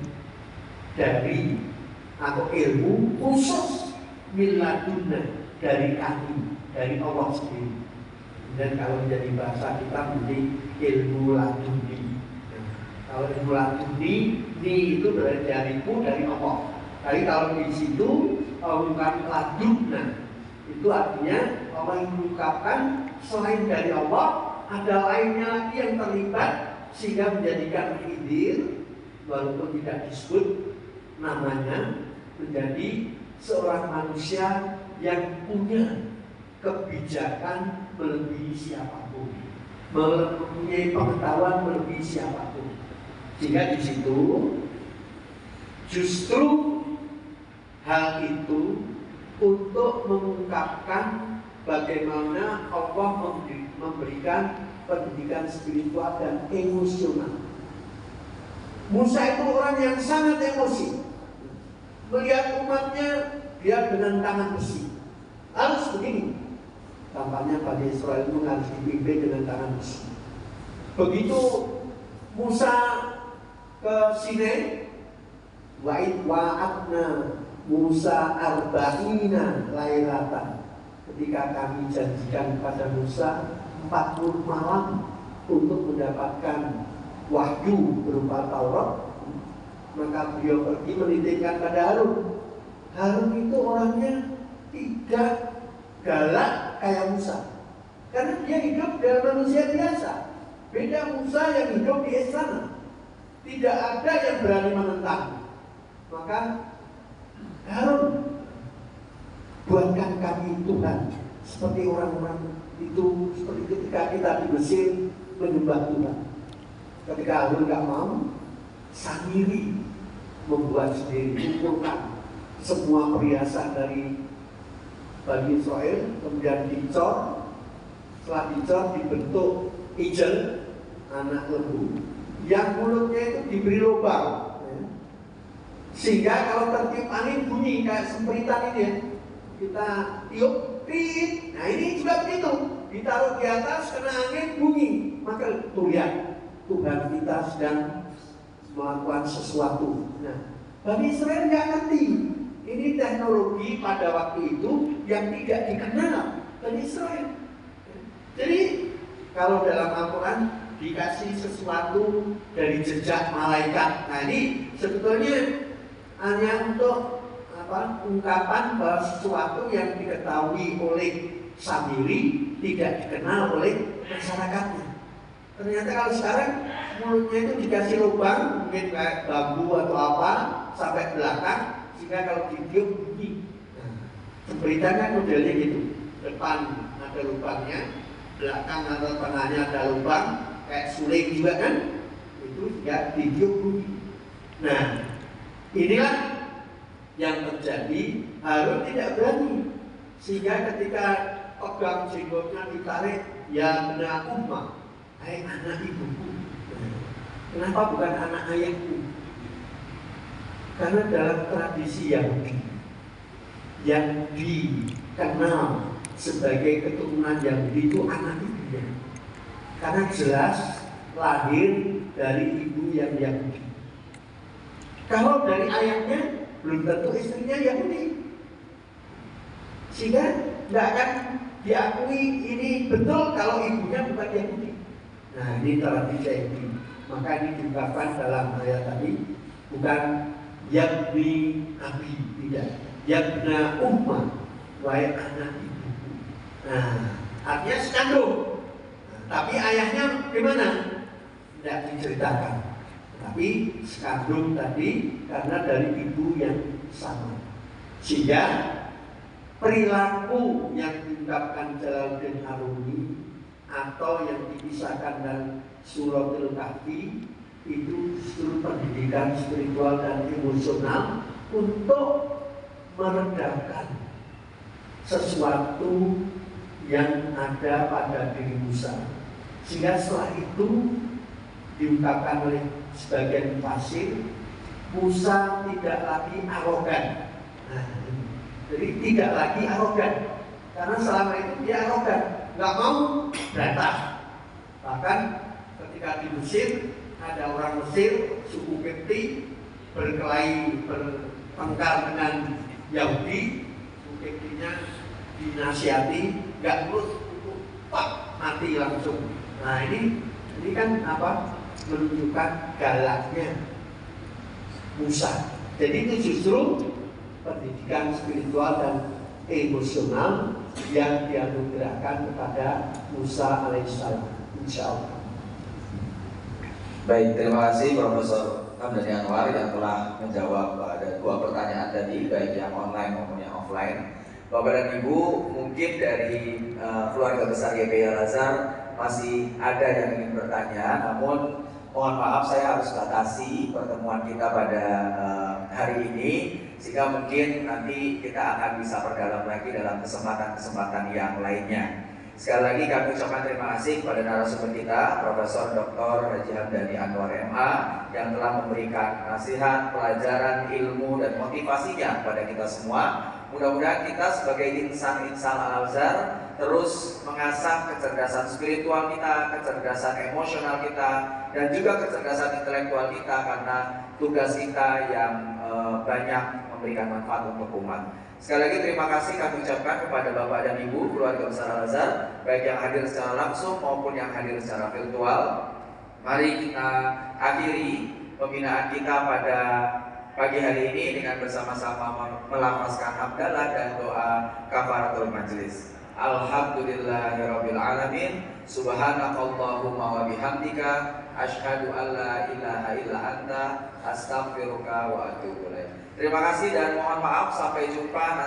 dari atau ilmu khusus miladunna dari kami, dari Allah sendiri. Dan kalau menjadi bahasa kita menjadi ilmu laduni. Nah, kalau ilmu laduni, ini itu berarti dariku dari Allah. Tapi kalau di situ bukan ladunna, itu artinya Allah yang mengungkapkan selain dari Allah ada lainnya lagi yang terlibat sehingga menjadikan Khidir walaupun tidak disebut namanya menjadi seorang manusia yang punya kebijakan melebihi siapapun, mempunyai pengetahuan melebihi siapapun. Sehingga di situ justru hal itu untuk mengungkapkan bagaimana Allah memberikan pendidikan spiritual dan emosional. Musa itu orang yang sangat emosi. Melihat umatnya, dia dengan tangan besi. Harus begini. Tampaknya Bani Israel itu harus dipimpin dengan tangan besi. Begitu Musa ke Sinai, wa'adna Musa arba'ina lailatan. Ketika kami janjikan pada Musa 40 malam untuk mendapatkan wahyu berupa Taurat, maka beliau pergi menitipkan pada Harun. Harun itu orangnya tidak galak kayak Musa, karena dia hidup dalam manusia biasa. Beda Musa yang hidup di istana, tidak ada yang berani menentang. Maka Harun, buatkan kami Tuhan seperti orang-orang itu, seperti ketika kita di Mesir menyembah Tuhan. Ketika Harun gak mau, Samiri membuat sendiri, kumpulkan semua perhiasan dari Bani Israel, kemudian dicor. Setelah dicor dibentuk ijel, anak lembu, yang mulutnya itu diberi lubang, sehingga kalau tertiup angin bunyi kayak sempritan ini ya. Kita tiup, tit. Nah ini juga begitu, ditaruh di atas kena angin bunyi, maka tuh lihat Tuhan kita sedang melakukan sesuatu. Nah, Bani Israel nggak ngerti. Ini teknologi pada waktu itu yang tidak dikenal Bani Israel. Jadi kalau dalam Al-Quran dikasih sesuatu dari jejak malaikat, nah ini sebetulnya hanya untuk ungkapan bahwa sesuatu yang diketahui oleh Samiri tidak dikenal oleh masyarakatnya. Ternyata kalau sekarang mulutnya itu dikasih lubang, mungkin kayak bambu atau apa sampai belakang, sehingga kalau ditiup bunyi. Nah, berita kan modelnya gitu, depan ada lubangnya, belakang atau tengahnya ada lubang, kayak suling juga kan, itu juga ditiup bunyi. Nah, inilah yang terjadi. Harun tidak berani, sehingga ketika pegang jenggotnya ditarik, ya benar ummah, hai anak ibuku. Kenapa bukan anak ayahku? Karena dalam tradisi Yahudi yang dikenal sebagai keturunan Yahudi itu anak ibunya, karena jelas lahir dari ibu yang Yahudi. Kalau dari ayahnya belum tentu istrinya Yahudi, sehingga tidak akan diakui ini betul kalau ibunya bukan Yahudi. Nah ini tradisi Yahudi. Maka ini diungkapkan dalam ayat tadi, bukan yabni abi, tidak, yabna ummah, wahai anak ibuku. Nah artinya sekandung. Nah, tapi ayahnya gimana? Tidak diceritakan. Tapi sekandung tadi karena dari ibu yang sama. Sehingga perilaku yang diungkapkan Jalaluddin Haruni atau yang dipisahkan dalam Suratul Kahfi itu justru pendidikan spiritual dan emosional untuk meredakan sesuatu yang ada pada diri Musa. Sehingga setelah itu diungkapkan oleh sebagian fasir, Musa tidak lagi arogan. Nah, jadi tidak lagi arogan, karena selama itu dia arogan, nggak mau bantah. Bahkan ketika di Mesir ada orang Mesir suku Kipti berkelahi bertengkar dengan Yahudi, suku Kiptinya dinasihati, nggak nurut, pak mati langsung. Nah ini kan apa? Menunjukkan galaknya Musa. Jadi itu justru pendidikan spiritual dan emosional yang dianugerahkan kepada Musa alaihissalam. Insya Allah. Baik, terima kasih Profesor Hamdani Anwar yang telah menjawab ada 2 pertanyaan tadi, baik yang online maupun yang offline. Bapak dan Ibu, mungkin dari keluarga besar YPI Al-Azhar masih ada yang ingin bertanya, namun mohon maaf saya harus batasi pertemuan kita pada hari ini, sehingga mungkin nanti kita akan bisa perdalam lagi dalam kesempatan-kesempatan yang lainnya. Sekali lagi kami ucapkan terima kasih kepada narasumber kita, Profesor Dr. Haji Hamdani Anwar MA, yang telah memberikan nasihat, pelajaran, ilmu, dan motivasinya kepada kita semua. Mudah-mudahan kita sebagai insan-insan Al-Azhar terus mengasah kecerdasan spiritual kita, kecerdasan emosional kita, dan juga kecerdasan intelektual kita, karena tugas kita yang banyak memberikan manfaat untuk umat. Sekali lagi terima kasih kami ucapkan kepada Bapak dan Ibu keluarga besar Al-Azhar, baik yang hadir secara langsung maupun yang hadir secara virtual. Mari kita akhiri pembinaan kita pada pagi hari ini dengan bersama-sama melafazkan hamdalah dan doa kafaratul majelis. Alhamdulillahirabbil alamin. Subhanakallahumma wa bihamdika asyhadu an la ilaha illa anta astaghfiruka wa atubu ilaik. Terima kasih dan mohon maaf, sampai jumpa.